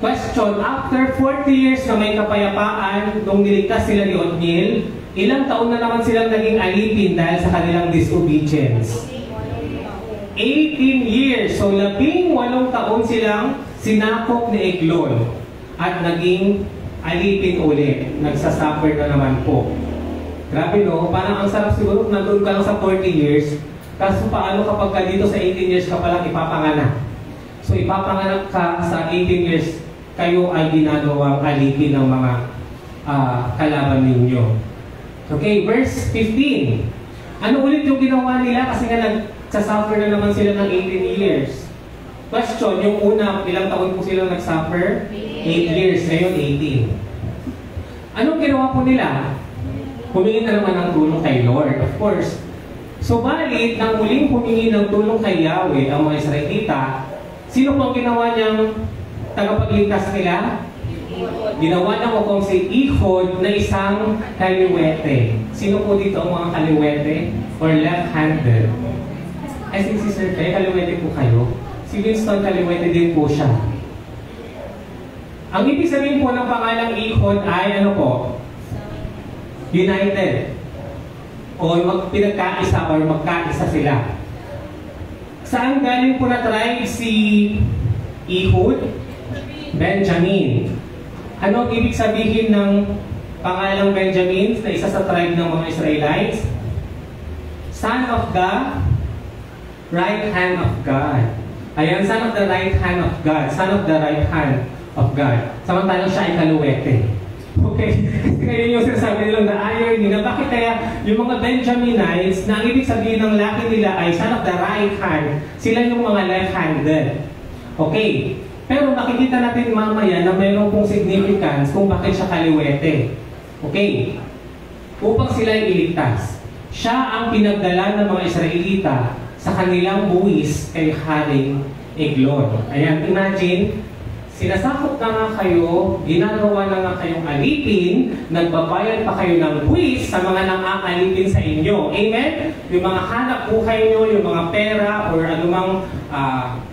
A: Question, after 40 years na may kapayapaan nung niligtas sila ni Otniel, ilang taon na naman silang naging alipin dahil sa kanilang disobedience? 18 years. So, 18 taon silang sinakop ni Eglon at naging alipin ulit. Nagsasuffer na naman po. Grabe no? Parang ang sarap siguro nandun ka lang sa 40 years. Kaso paano kapag ka dito sa 18 years ka palang ipapanganak? So, ipapanganak ka sa 18 years, kayo ay ginagawang alipin ng mga kalaban ninyo. Okay, verse 15. Ano ulit yung ginawa nila? Kasi nga nagsasuffer na naman sila ng 18 years. Question, yung una, ilang taon po sila nagsuffer? 8 years. Ngayon, 18. Anong ginawa po nila? Humingi na naman ng tulong kay Lord, of course. So, balit, nang muling humingi ng tulong kay Yahweh, ang mga Israelita, sino po ang ginawa niyang tagapagligtas nila? Ginawa ng hukom si Ehud na isang kaliwete. Sino po dito ang mga kaliwete? Or left-handed? I think si Sir Kay, kaliwete po kayo. Si Winston, kaliwete din po siya. Ang ibig sabihin po ng pangalang Ehud ay ano po? united. O pinagkaisa or magkaisa sila. Saan galing po na tribe si Ehud? Benjamin. Ano ang ibig sabihin ng pangalang Benjamin na isa sa tribe ng mga Israelites? Son of the right hand of God. Ayan, son of the right hand of God. Son of the right hand of God. Samantalang siya ay kaluwete. Okay? Ngayon yung sinasabi nilang na irony na bakit kaya yung mga Benjaminites na ang ibig sabihin ng laki nila ay son of the right hand, sila yung mga left-handed. Okay? Pero makikita natin mamaya na mayroon pong significance kung bakit siya kaliwete. Okay? Upang sila ay iligtas. Siya ang pinagdala ng mga Israelita sa kanilang buwis kay Haring Eglon. Ayan, imagine, sinasakop na nga kayo, ginagawa na nga kayong alipin, nagbabayad pa kayo ng buwis sa mga nang-aalipin sa inyo. Amen? Yung mga hanap buhay nyo, yung mga pera, or anumang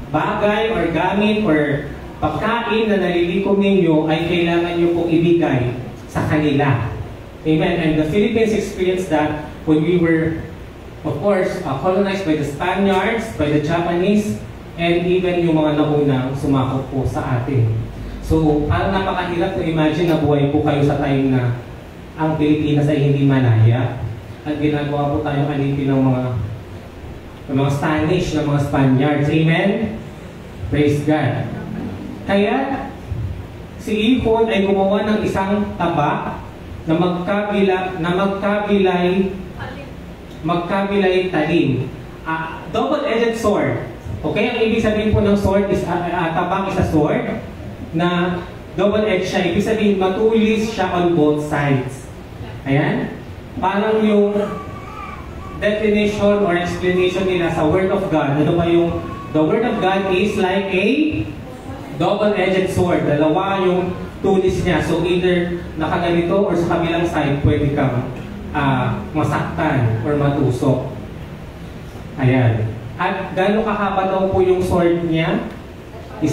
A: bagay, or gamit, or pagkain na nalilikom ninyo, ay kailangan nyo pong ibigay sa kanila. Amen? And the Philippines experienced that when we were, of course, colonized by the Spaniards, by the Japanese, and even yung mga naunang sumakop po sa atin. So, parang napakahirap na imagine na buhay po kayo sa time na ang Pilipinas ay hindi malaya at ginagawa po tayong alipin ng mga Spanish, ng mga Spaniards. Amen? Praise God. Kaya, si Ehud ay gumawa ng isang taba na magkabilay talim. Double-edged sword. Okay, ang ibig sabihin po ng sword is, tabak is a sword na double-edged siya. Ibig sabihin, matulis siya on both sides. Ayan. Parang yung definition or explanation nila sa Word of God. Ano ba yung, the Word of God is like a double-edged sword. Dalawa yung tulis niya. So either nakaganito or sa kabilang side, pwede kang masaktan or matusok. Ayan. At gano'ng kahaba daw po yung sword niya? 1.5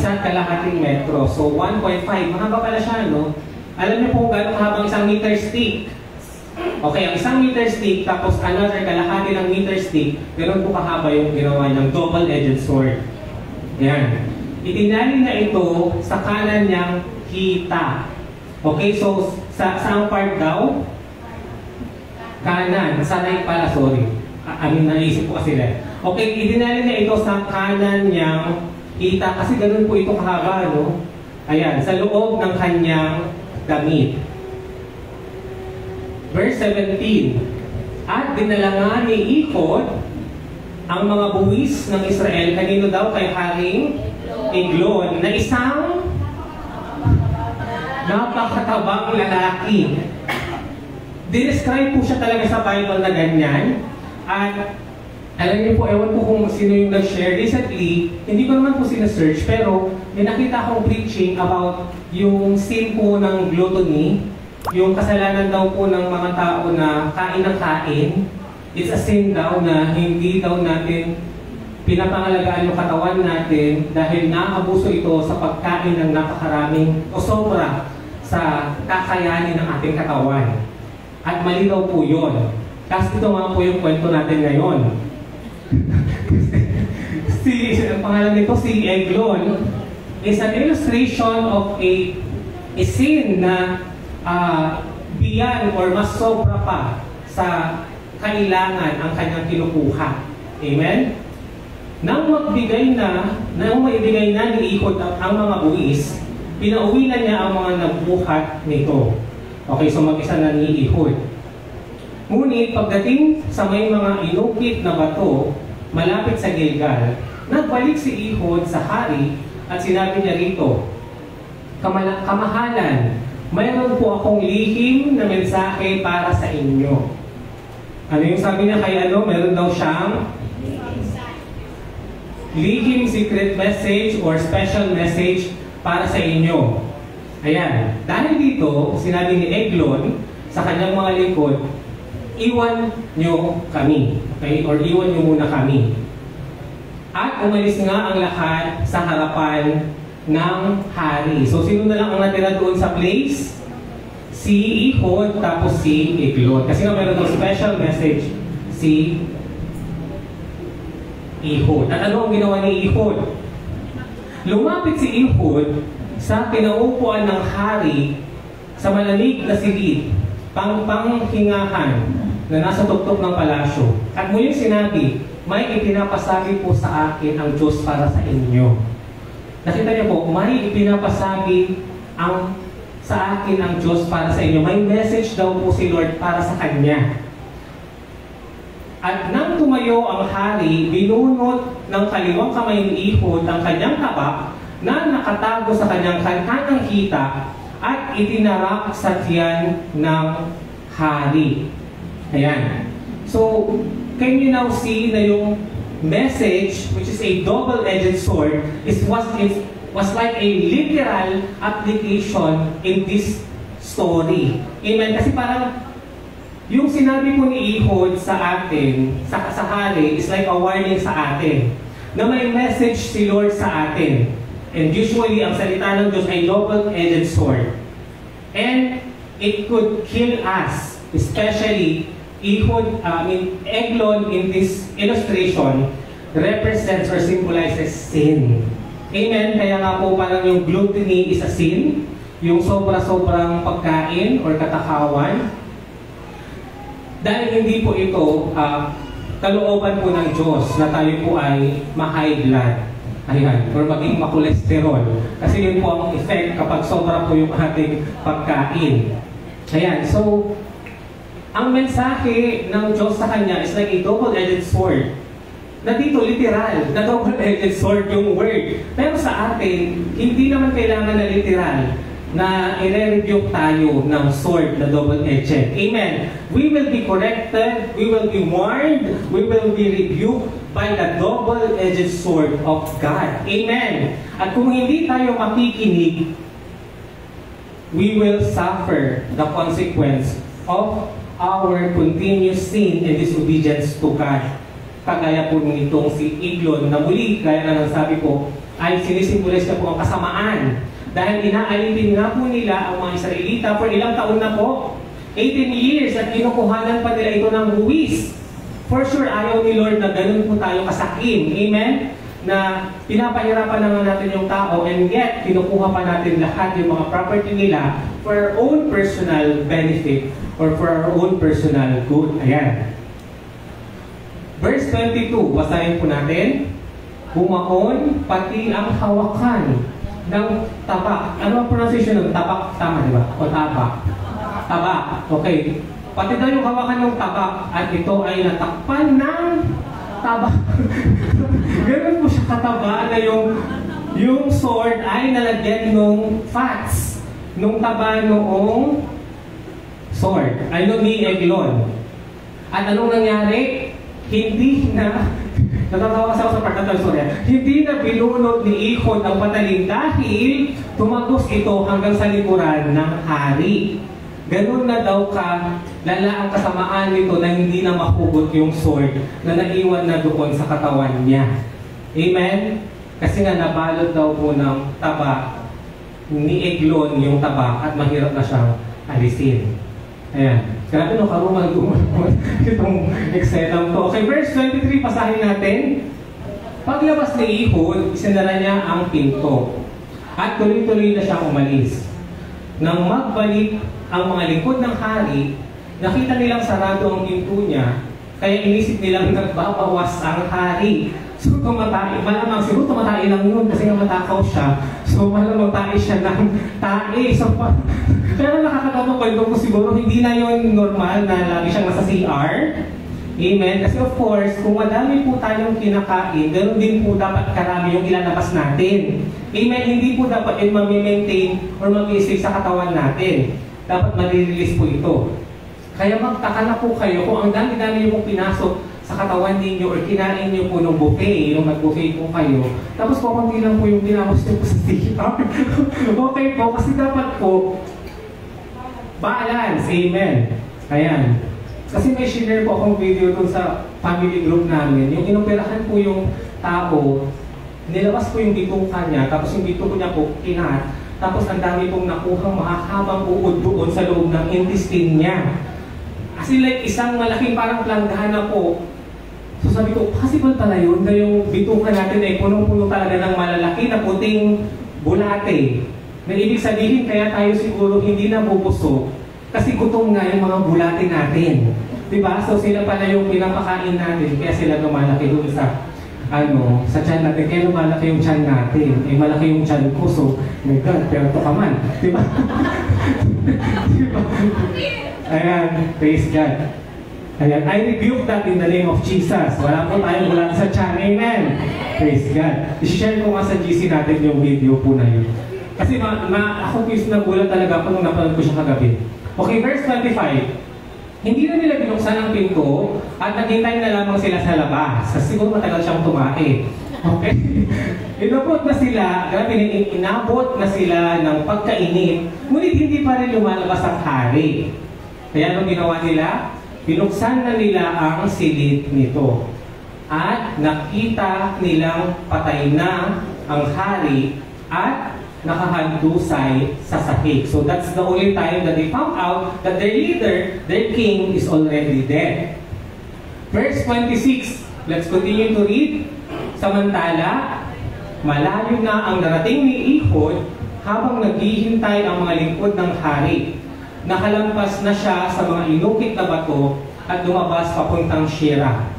A: metro. So 1.5. Mahaba pala siya, no? Alam niyo po gano'ng kahabang 1 meter stick? Okay, ang 1 meter stick, tapos another kalahati ng meter stick, gano'n po kahaba yung ginawa niyang double-edged sword. Yan. Itinali na ito sa kanan niyang hita. Okay, so saang part daw? Kanan. Sanay pala, sorry. Naisip ko kasi lang. Okay, itinali na ito sa kanan niyang hita kasi ganun po ito kahaba, no? Ayan, sa loob ng kanyang damit. Verse 17. At dinala nga ni Ehud ang mga buwis ng Israel, kanino daw? Kay Haring Eglon, na isang napakatabang lalaki. Describe po siya talaga sa Bible na ganyan. At alam niyo po, ewan po kung sino yung nag-share recently, hindi ko naman po sina-search, pero may nakita akong preaching about yung sin po ng gluttony, yung kasalanan daw po ng mga tao na kain ng kain. It's a sin daw na hindi daw natin pinapangalagaan yung katawan natin dahil naabuso ito sa pagkain ng napakaraming o sobra sa kakayanin ng ating katawan. At mali daw po yun. Kasi ito nga po yung kwento natin ngayon. Ang pangalan nito, si Eglon, is an illustration of a sin na beyond or mas sobra pa sa kailangan ang kanyang kinukuha. Amen? Nang maibigay na ni Ehud ang mga buwis, pinauwi na niya ang mga nagbuhat nito. Okay, so mag-isa na ni Ehud. Ngunit pagdating sa may mga inukit na bato, malapit sa Gilgal, nagbalik si Ehud sa hari at sinabi niya rito, Kamahalan, mayroon po akong lihim na mensahe para sa inyo. Ano yung sabi niya kay ano? Meron daw siyang lihim secret message or special message para sa inyo. Ayan. Dahil dito, sinabi ni Eglon sa kanyang mga lingkod, iwan nyo kami. Okay? Or iwan nyo muna kami. At umalis nga ang lahat sa harapan ng hari. So, sino na lang ang natira doon sa place? Si si Ehud, tapos si Eglon. Kasi nga meron ng special message si Ehud. At ano ang ginawa ni Ehud? Lumapit si Ehud sa kinaupuan ng hari sa malamig na silid, panghingahan na nasa tuktok ng palasyo. At muling sinabi, may ipinapasabi po sa akin ang Diyos para sa inyo. Nakita niyo po, may ipinapasabi sa akin ang Diyos para sa inyo. May message daw po si Lord para sa kanya. At nang tumayo ang hari, binunot ng kaliwang kamay ni Ehud ang kanyang tabak na nakatago sa kanyang kanang hita at itinarap sa tiyan ng hari. Ayan. So, can you now see na yung message, which is a double-edged sword, was like a literal application in this story. Amen? Kasi parang yung sinabi po ni Ehud sa atin, sa hari, is like a warning sa atin na may message si Lord sa atin. And usually, ang salita ng Diyos ay double-edged sword. And it could kill us, especially Eglon in this illustration represents or symbolizes sin. Amen? Kaya nga po parang yung gluttony is a sin, yung sobra-sobrang pagkain or katakawan. Dahil hindi po ito kalooban po ng Diyos na tayo po ay ma-high blood. Ayan, or maging makolesterol. Kasi yun po ang effect kapag sobra po yung ating pagkain. Ayan, so ang mensahe ng Diyos sa kanya is like a double-edged sword. Na dito, literal, na double-edged sword yung word. Pero sa atin, hindi naman kailangan na literal na i-rebuke tayo ng sword na double-edged. Amen. We will be corrected, we will be warned, we will be rebuked by the double-edged sword of God. Amen. At kung hindi tayo makikinig, we will suffer the consequence of our continuous sin and disobedience to God. Kagaya po nitong si Eglon na muli, gaya na sabi ko, ay sinisimbolize na po ang kasamaan. Dahil inaalipin nga po nila ang mga Israelita for ilang taon na po, 18 years, at kinukuhanan pa nila ito ng buwis. For sure, ayaw ni Lord na ganun po tayo kasakim. Amen? Na pinapahirapan naman natin yung tao, and yet, kinukuha pa natin lahat yung mga property nila for our own personal benefit or for our own personal good. Ayan. Verse 22, basahin po natin. Bumaon pati ang hawakan ng tabak. Ano ang pronunciation ng tabak? Tama, di ba? O tabak? Tabak. Okay. Pati daw yung hawakan ng tabak at ito ay natakpan ng tabak. Ganun po siya kataba na yung sword ay nalagyan ng fats nung taba noong sword. Ay nung ni Eglon. At anong nangyari? Hindi na natatawa kasi ako sa part na sorry. Hindi na binunot ni Ehud ang patalim dahil tumagos ito hanggang sa likuran ng hari. Ganun na daw lala ang kasamaan nito na hindi na mahugot yung sword na naiwan na doon sa katawan niya. Amen? Kasi nga nabalot daw po ng taba ni Eglon yung taba at mahirap na siyang alisin. Ayan. Grabe no, karumal-gumal itong eksenang to. Okay, verse 23, pasahin natin. Paglabas ni Ehud, isinara niya ang pinto. At tuloy-tuloy na siyang umalis. Nang magbalik ang mga lingkod ng hari, nakita nilang sarado ang pinto niya, kaya inisip nilang nagbabawas ang hari. So tumatay, malamang siguro tumatay lang yun kasi nga matakaw siya. So malamang tae siya ng tae. So, pero nakakatawa ko kung siguro hindi na yun normal na lagi siyang nasa CR. Amen? Kasi of course, kung madami po tayong kinakain, ganoon din po dapat karami yung ilalabas natin. Amen? Hindi po dapat yun ma-maintain or mag-isip sa katawan natin. Dapat ma-release po ito. Kaya magtaka na po kayo kung ang dami-dami niyo pong pinasok sa katawan ninyo or kinain niyo po ng buffet, yung nag-buffet po kayo. Tapos kukunti lang po yung binamos niyo po sa CR. Okay po, kasi dapat po balance. Amen. Ayan. Kasi may share po akong video dun sa family group namin. Yung inoperahan po yung tao, nilabas po yung bituka niya, tapos yung bituka niya po kinat. Tapos ang dami pong nakuhang makahabang uod doon sa loob ng intestine niya. As in like isang malaking parang planggana po. So sabi ko, possible pala yun na yung bituka natin ay punong-puno talaga ng malalaki na puting bulate. Na ibig sabihin kaya tayo siguro hindi na bubusog kasi gutom nga yung mga bulate natin. Diba? So sila pala yung pinapakain natin kaya sila lumalaki doon sa sa tiyan natin. Kaya lumalaki yung tiyan natin. Eh malaki yung tiyan ko, so my God, pero ito ka man. Diba? Diba? Ayan, praise God. Ayan, I rebuke that in the name of Jesus. Wala po tayong bulat sa tiyan. Amen. Praise God. I-share ko nga sa GC natin yung video po na yun. Kasi ako is nagulat talaga ako nung napanood ko siya kagabi. Okay, verse 25. Hindi na nila binuksan ang pinto at naghintay na lamang sila sa labas. Kasi siguro matagal siyang tumae. Okay? Inabot na sila, grabe, inabot na sila ng pagkainit, ngunit hindi pa rin lumalabas ang hari. Kaya anong ginawa nila? Binuksan na nila ang silid nito. At nakita nilang patay na ang hari at nakahandusay sa sahig. So that's the only time that they found out that their leader, their king, is already dead. Verse 26, let's continue to read. Samantala, malayo na ang narating ni Ehud habang naghihintay ang mga lingkod ng hari. Nakalampas na siya sa mga inukit na bato at lumabas papuntang Shira.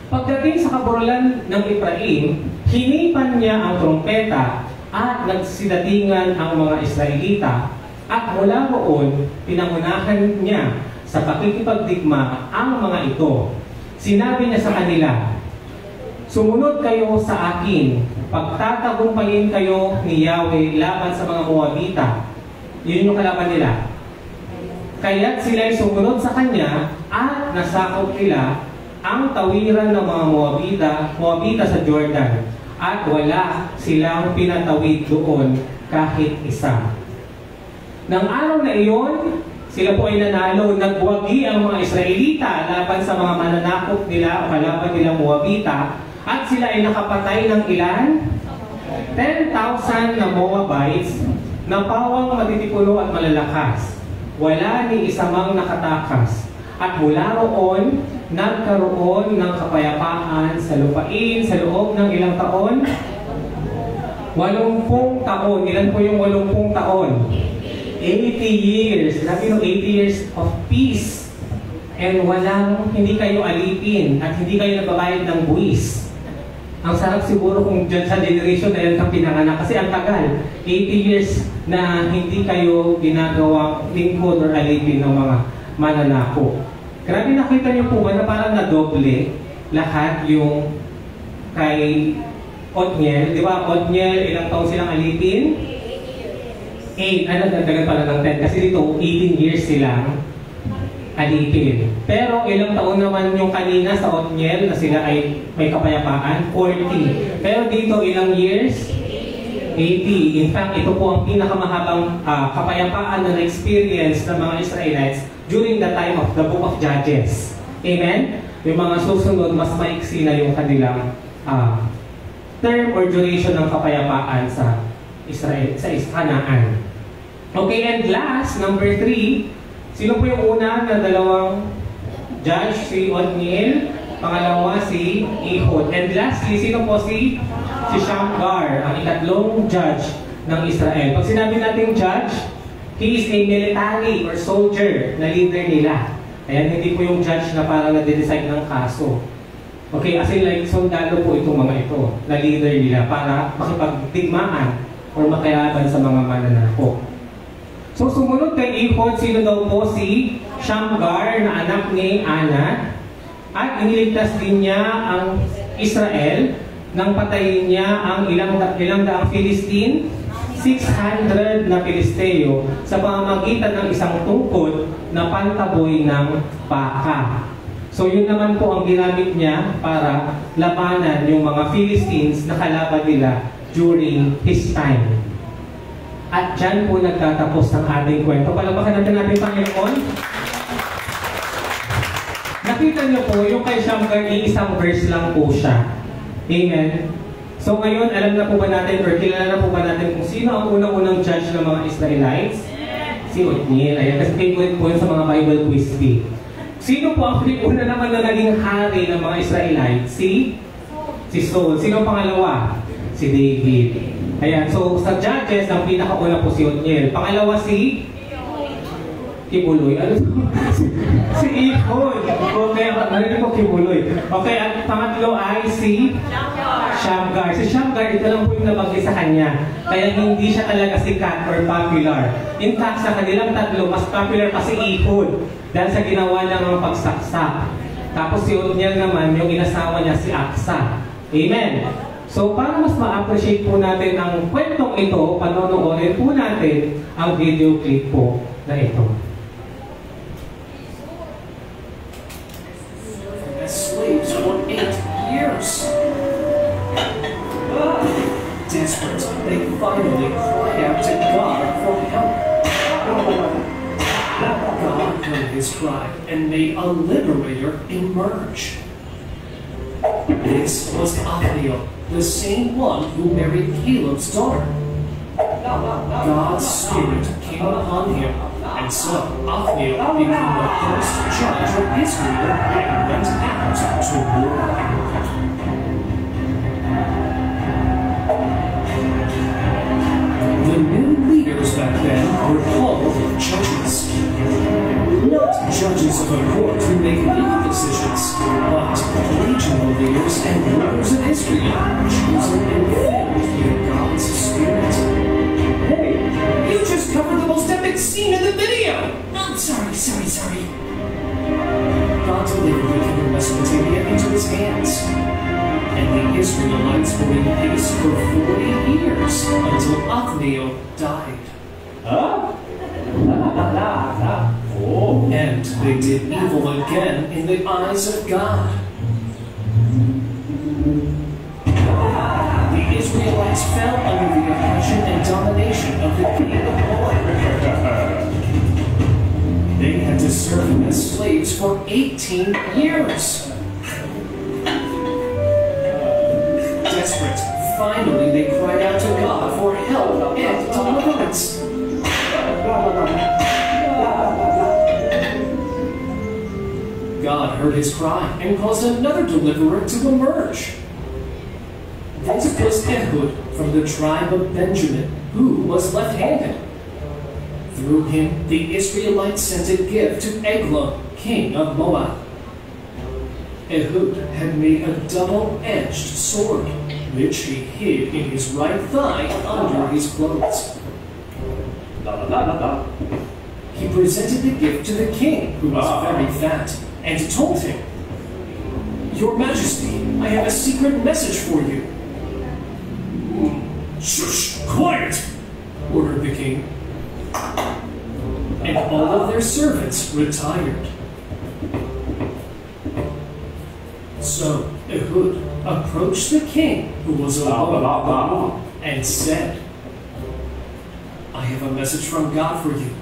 A: Pagdating sa kaburulan ng Ephraim, hinipan niya ang trompeta at nagsidatingan ang mga Israelita at mula roon pinangunahan niya sa pakikipagdigma ang mga ito. Sinabi niya sa kanila, sumunod kayo sa akin, pagtatagumpayin kayo ni Yahweh laban sa mga Moabita. Yun yung kalaban nila. Kaya't sila'y sumunod sa kanya at nasakop nila ang tawiran ng mga Moabita sa Jordan. At wala silang pinatawid doon kahit isa. Nang araw na iyon, sila po ay nanalo. Nagwagi ang mga Israelita laban sa mga mananakop nila o kalaban nilang Moabita. At sila ay nakapatay ng ilan? 10,000 na Moabites na pawang matitipulo at malalakas. Wala ni isa mang nakatakas. At mula roon, nagkaroon ng kapayapaan sa lupain sa loob ng ilang taon? 80 taon. Ilan po yung 80 taon? 80 years. Sabi nung 80 years of peace. And hindi kayo alipin at hindi kayo nagbabayad ng buwis. Ang sarap siguro kung dyan sa generation na yan kang pinanganak. Kasi ang tagal, 80 years na hindi kayo ginagawang lingkod or alipin ng mga mananako. Grabe, nakita niyo po ba na parang nadoble lahat yung kay Othniel? Di ba, Othniel, ilang taon silang alipin? 8. Nagdagan pala ng 10. Kasi dito, 18 years silang alipin. Pero ilang taon naman yung kanina sa Othniel na sila ay may kapayapaan? 40. Pero dito, ilang years? 80. In fact, ito po ang pinakamahabang kapayapaan na na-experience ng mga Israelites during the time of the book of Judges. Amen? Yung mga susunod, mas maiksi na yung kanilang term or duration ng kapayapaan sa Israel, sa Kanaan. Okay, and last, number 3, sino po yung una na dalawang judge? Si Othniel, pangalawa si Ehud. And lastly, sino po si Shamgar, ang ikatlong judge ng Israel. Pag sinabi natin judge, he is a military or soldier na leader nila. Ayan, hindi po yung judge na parang nade-decide ng kaso. Okay, as in like, sundalo po itong mga ito na leader nila para makipagdigmaan or makilaban sa mga mananakop. So, sumunod kay Ehud, sino daw po? Si Shamgar na anak ni Anat. At iniligtas din niya ang Israel nang patayin niya ang ilang daang Filistin, 600 na Filisteo sa pamamagitan ng isang tungkod na pantaboy ng baka. So yun naman po ang ginamit niya para labanan yung mga Philistines na kalaban nila during his time. At dyan po nagtatapos ng ating kwento. Palakpakan natin natin, Panginoon. Nakita niyo po, yung kay Shamgar, isang verse lang po siya. Amen? So ngayon, alam na po ba natin or kilala na po ba natin kung sino ang unang-unang judge ng mga Israelites? Si Othniel. Ayan, kasi favorite po yun sa mga Bible quiz bee. Sino po ang una naman na naging hari ng mga Israelites? Si Saul. Sino ang pangalawa? Si David. Ayan, so sa judges, ang pinakauna po si Othniel. Pangalawa si Kibuloy. Ano ito? Si Ehud. Okay, narinig ko Kibuloy. Okay, at pangatlo ay si Shamgar. Si Shamgar, ito lang po yung nabagay sa kanya. Kaya hindi siya talaga sikat or popular. In fact, sa kanilang tatlo, mas popular pa si Ehud dahil sa ginawa niya ng pagsaksak. Tapos si Othniel naman, yung inasawa niya si Aksa. Amen. So, para mas ma-appreciate po natin ang kwentong ito, panonoodin po natin ang video clip po na ito.
C: Slaves for 8 years. Desperate, they finally cried out to God for help. God heard his cry and made a liberator emerge. This was Othniel, the same one who married Caleb's daughter. God's spirit came upon him, and so Othniel became the first judge of Israel and went out to war. The new leaders back then were called judges. Not judges of a court who make legal decisions, but regional leaders and rulers of Israel, chosen and filled with God's Spirit. Hey, you just covered the most epic scene in the video! I'm sorry. God delivered the king of Mesopotamia into his hands, and the Israelites were in peace for 40 years until Othniel died. And they did evil again in the eyes of God. The Israelites fell under the oppression and domination of the king of Moab. They had to serve him as slaves for 18 years. Desperate, finally they cried out to God for help and deliverance. God heard his cry and caused another deliverer to emerge. This was Ehud from the tribe of Benjamin, who was left-handed. Through him, the Israelites sent a gift to Eglon, king of Moab. Ehud had made a double-edged sword, which he hid in his right thigh under his clothes. He presented the gift to the king, who was very fat, and told him, "Your Majesty, I have a secret message for you." "Shush! Quiet!" ordered the king. And all of their servants retired. So Ehud approached the king, who was alone, and said, "I have a message from God for you."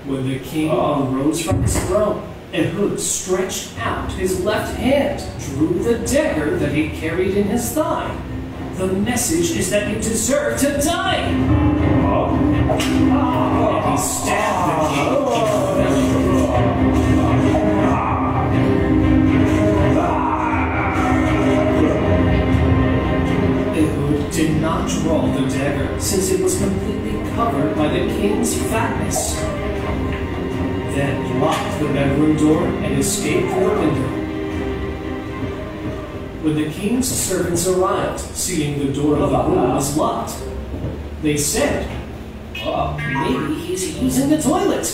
C: When the king arose from his throne, Ehud stretched out his left hand, drew the dagger that he carried in his thigh. "The message is that you deserve to die!" And he stabbed the king in the belly. Ehud did not draw the dagger, since it was completely covered by the king's fatness. Then locked the bedroom door and escaped through the window. When the king's servants arrived, seeing the door of the room was locked, they said, "Maybe he's using the toilet."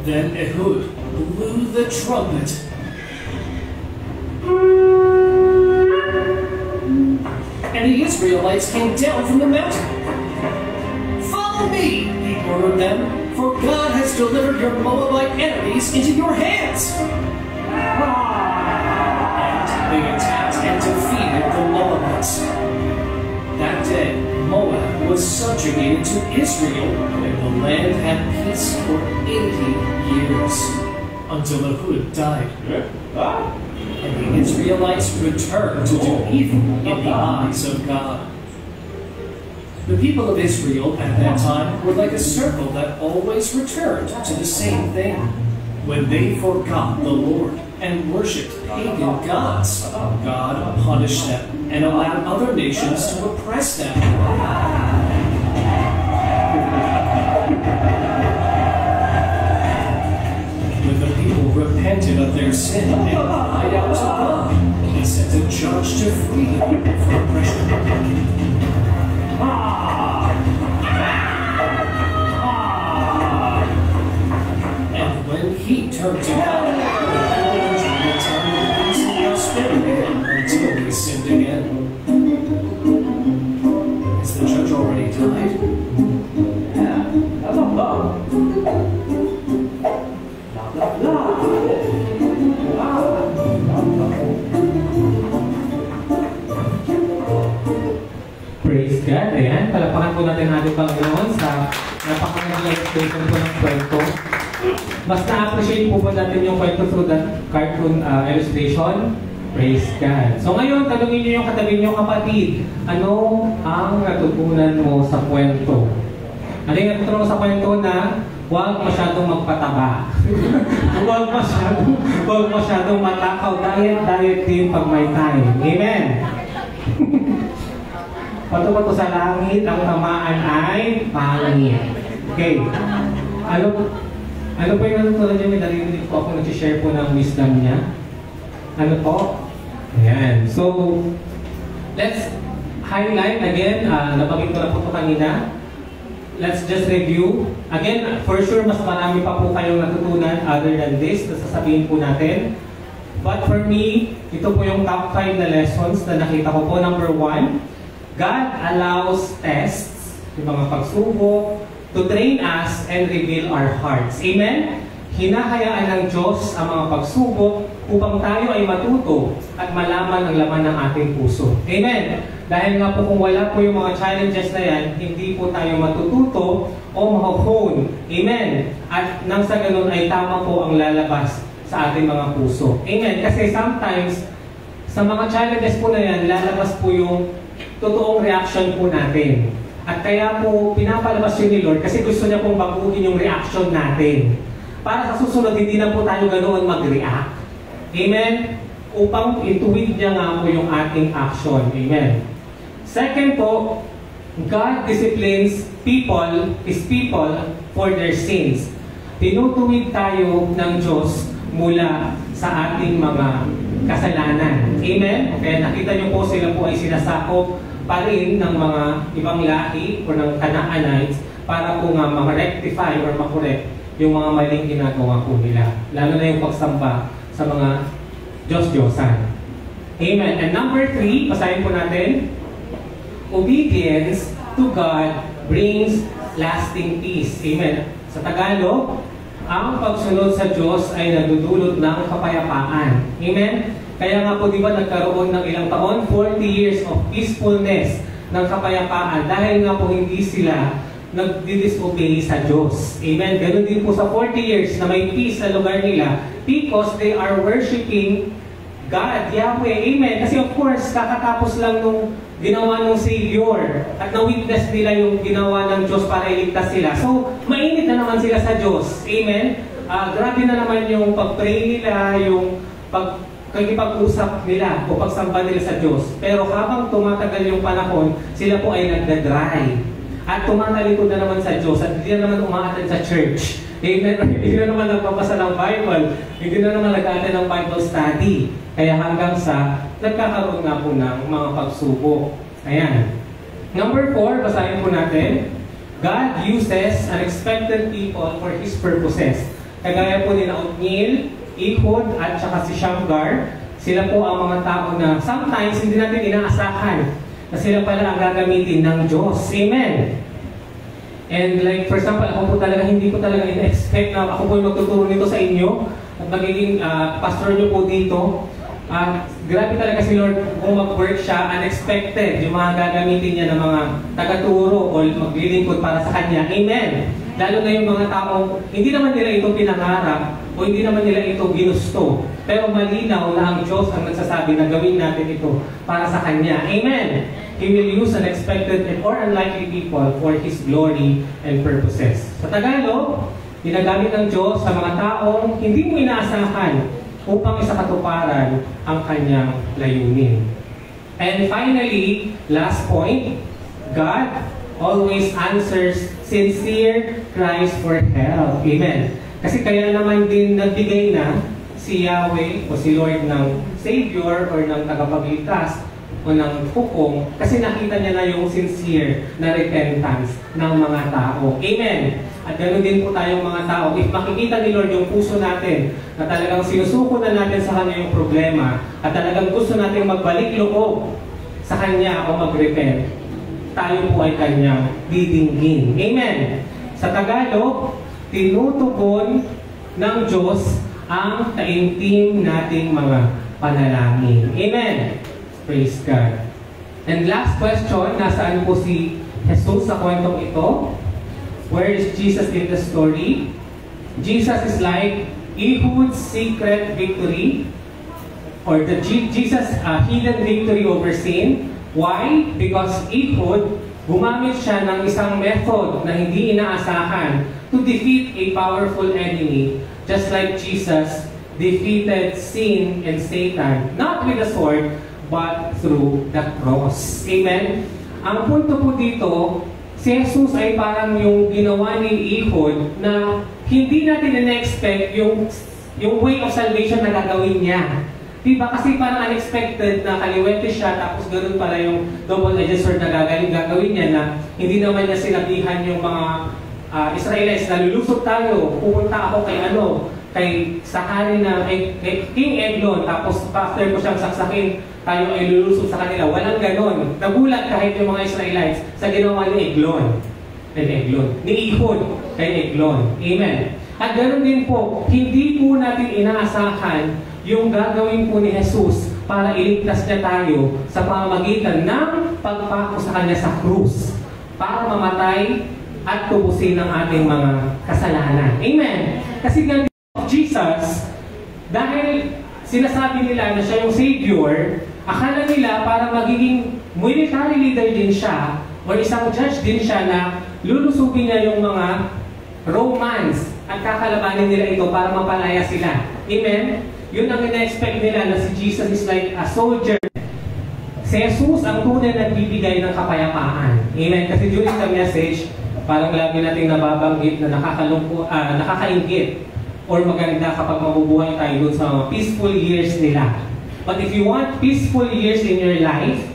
C: Then Ehud blew the trumpet. And the Israelites came down from the mountain. "Follow me," he ordered them, "for God has delivered your Moabite enemies into your hands." And they attacked and defeated the Moabites. That day, Moab was subjugated to Israel, and the land had peace for 80 years, until Ehud died. and the Israelites returned to do evil in the eyes of God. The people of Israel at that time were like a circle that always returned to the same thing. When they forgot the Lord and worshipped pagan gods, God punished them and allowed other nations to oppress them. When the people repented of their sin and cried out to God, He sent a judge to free the people from oppression. And when He turned to God, the people returned with peace and prosperity until they sinned again. Has the judge already died?
A: Praise God. Ayan, palapakan po natin ating Panginoon sa napakagandang illustration po ng kwento. Mas na-appreciate po natin yung kwento through that cartoon illustration. Praise God. So ngayon, tanungin niyo yung katabi niyo, kapatid, ano ang natutunan mo sa kwento? Ano yung natutunan mo sa kwento na huwag masyadong magpataba. huwag masyadong matakaw. Diet din pag may time. Amen. Pato-pato sa langit, ang tamaan ay pangit. Okay. Ano po yung natutunan niyo? May narinig po ako nag-share po ng wisdom niya. Ano po? Ayan. So, let's highlight again. Nabanggit ko na po ito kanina. Let's just review. Again, for sure, mas marami pa po kayong natutunan other than this na sasabihin po natin. But for me, ito po yung top 5 na lessons na nakita ko po. Number 1, God allows tests, yung mga pagsubok, to train us and reveal our hearts. Amen? Hinahayaan ng Diyos ang mga pagsubok upang tayo ay matuto at malaman ang laman ng ating puso. Amen? Dahil nga po kung wala po yung mga challenges na yan, hindi po tayo matututo o mahone. Amen? At nang sa ganun ay tama po ang lalabas sa ating mga puso. Amen? Kasi sometimes, sa mga challenges po na yan, lalabas po yung totoong reaction po natin. At kaya po pinapalabas yun ni Lord kasi gusto niya pong baguhin yung reaction natin. Para sa susunod, hindi na po tayo ganoon mag-react. Amen? Upang ituwid niya nga po yung ating action. Amen? Second po, God disciplines people, His people, for their sins. Tinutuwid tayo ng Diyos mula sa ating mga kasalanan. Amen? Kaya nakita niyo po sila po ay sinasakop pa rin ng mga ibang lahi o ng Canaanites para po nga ma-rectify or ma-correct yung mga maling ginagawa po nila. Lalo na yung pagsamba sa mga Diyos-Diyosan. Amen. And number 3, basahin po natin. Obedience to God brings lasting peace. Amen. Sa Tagalog, ang pagsunod sa Diyos ay nagdudulot ng kapayapaan. Amen? Kaya nga po di ba nagkaroon ng ilang taon, 40 years of peacefulness ng kapayapaan dahil nga po hindi sila nagdi-disobey sa Diyos. Amen? Ganun din po sa 40 years na may peace sa lugar nila because they are worshiping God, Yahweh. Amen? Kasi of course, kakatapos lang nung ginawa ng Savior at na-witness nila yung ginawa ng Diyos para iligtas sila. So, mainit na naman sila sa Diyos. Amen? Grabe na naman yung pag-pray nila, yung pag-usap nila o pagsamba nila sa Diyos. Pero habang tumatagal yung panahon, sila po ay nagdadry. At tumatalito na naman sa Diyos at hindi na naman umaattend sa church. Amen? Hindi na naman nagpapasa ng Bible. Hindi na naman nag-attend ng Bible study. Kaya hanggang sa nagkakaroon nga po ng mga pagsubok. Ayan. Number 4, basahin po natin. God uses unexpected people for His purposes. Kagaya po nila Othniel, Ehud, at saka si Shamgar. Sila po ang mga tao na sometimes hindi natin inaasahan na sila pala ang gagamitin ng Diyos. Amen. And like for example, ako po talaga, hindi ko talaga in-expect na ako po yung magtuturo nito sa inyo at magiging pastor nyo po dito. Grabe talaga si Lord kung mag-work siya, unexpected, yung mga gagamitin niya ng mga tagaturo o maglilingkod para sa Kanya. Amen! Lalo na yung mga tao, hindi naman nila ito pinangarap o hindi naman nila ito ginusto. Pero malinaw na ang Diyos ang nagsasabi na gawin natin ito para sa Kanya. Amen! He will use unexpected or unlikely people for His glory and purposes. Sa Tagalog, ginagamit ng Diyos sa mga taong hindi mo inaasahan upang isakatuparan ang Kanyang layunin. And finally, last point, God always answers sincere cries for help. Amen! Kasi kaya naman din nagbigay na si Yahweh o si Lord ng Savior or ng tagapagligtas o ng hukom kasi nakita niya na yung sincere na repentance ng mga tao. Amen! At ganoon din po tayong mga tao. If makikita ni Lord yung puso natin na talagang sinusuko na natin sa Kanya yung problema at talagang gusto natin magbalik loob sa Kanya o mag-repent, tayo po ay Kanyang didinggin. Amen! Sa Tagalog, tinutugon ng Diyos ang taimtim nating mga panalangin. Amen! Praise God. And last question, nasaan po si Jesus sa kwentong ito? Where is Jesus in the story? Jesus is like Ehud's secret victory or the Jesus' hidden victory over sin. Why? Because Ehud, gumamit siya ng isang method na hindi inaasahan to defeat a powerful enemy. Just like Jesus defeated sin and Satan, not with a sword, but through the cross. Amen? Ang punto po dito, si Jesus ay parang yung ginawa ni Ehud na hindi natin in-expect yung way of salvation na gagawin niya. Diba? Kasi parang unexpected na kaliwete siya, tapos ganoon pala yung double-edged sword na gagawin niya na hindi naman niya sinabihan yung mga Israelites na lulusot tayo, pupunta ako kay Sakari na, kay King Eglon, tapos after ko siyang saksakin, tayo ay lulusot sa kanila. Walang ganon. Nagulat kahit yung mga Israelites sa ginawa ni Ehud kay Eglon. Amen. At ganoon din po, hindi po natin inaasahan yung gagawin po ni Jesus para iligtas niya tayo sa pamamagitan ng pagpako sa Kanya sa krus para mamatay at tubusin ang ating mga kasalanan. Amen! Kasi nga Jesus, dahil sinasabi nila na siya yung Savior, akala nila para magiging military leader din siya o isang judge din siya na lulusubin niya yung mga Romans at kakalabanin nila ito para mapalaya sila. Amen? Yun ang ina-expect nila na si Jesus is like a soldier. Si Jesus ang tunay na nagbibigay ng kapayapaan. Amen? Kasi during the message, parang lagi nating nababanggit na nakakaingit or maganda kapag mabubuhay tayo dun sa mga peaceful years nila. But if you want peaceful years in your life,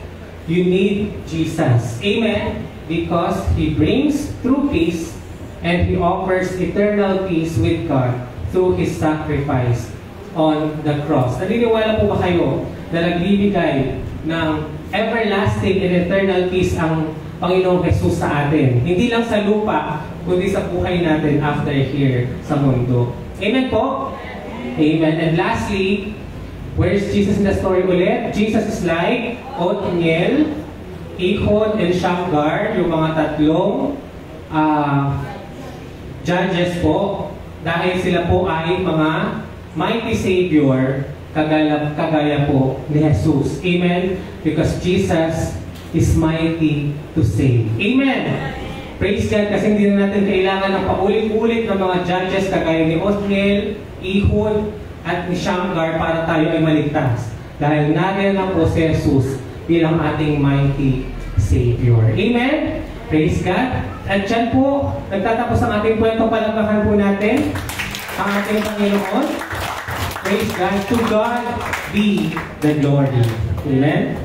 A: you need Jesus. Amen? Because He brings true peace and He offers eternal peace with God through His sacrifice on the cross. Naniniwala po ba kayo na nagbibigay ng everlasting and eternal peace ang Panginoong Jesus sa atin? Hindi lang sa lupa, kundi sa buhay natin after here sa mundo. Amen po? Amen. And lastly, where is Jesus in the story ulit? Jesus is like Othniel, Ehud, and Shamgar, yung mga tatlong judges po, dahil sila po ay mga mighty Savior, kagaya po ni Jesus. Amen? Because Jesus is mighty to save. Amen! Praise God, kasi hindi na natin kailangan ng paulit-ulit ng mga judges kagaya ni Othniel, Ehud, at ni Shamgar para tayo ay maligtas. Dahil natin na po si Jesus bilang ating mighty Savior. Amen? Praise God. At dyan po, nagtatapos ang ating kwento. Palakpakan po natin ang ating Panginoon. Praise God. To God be the glory. Amen?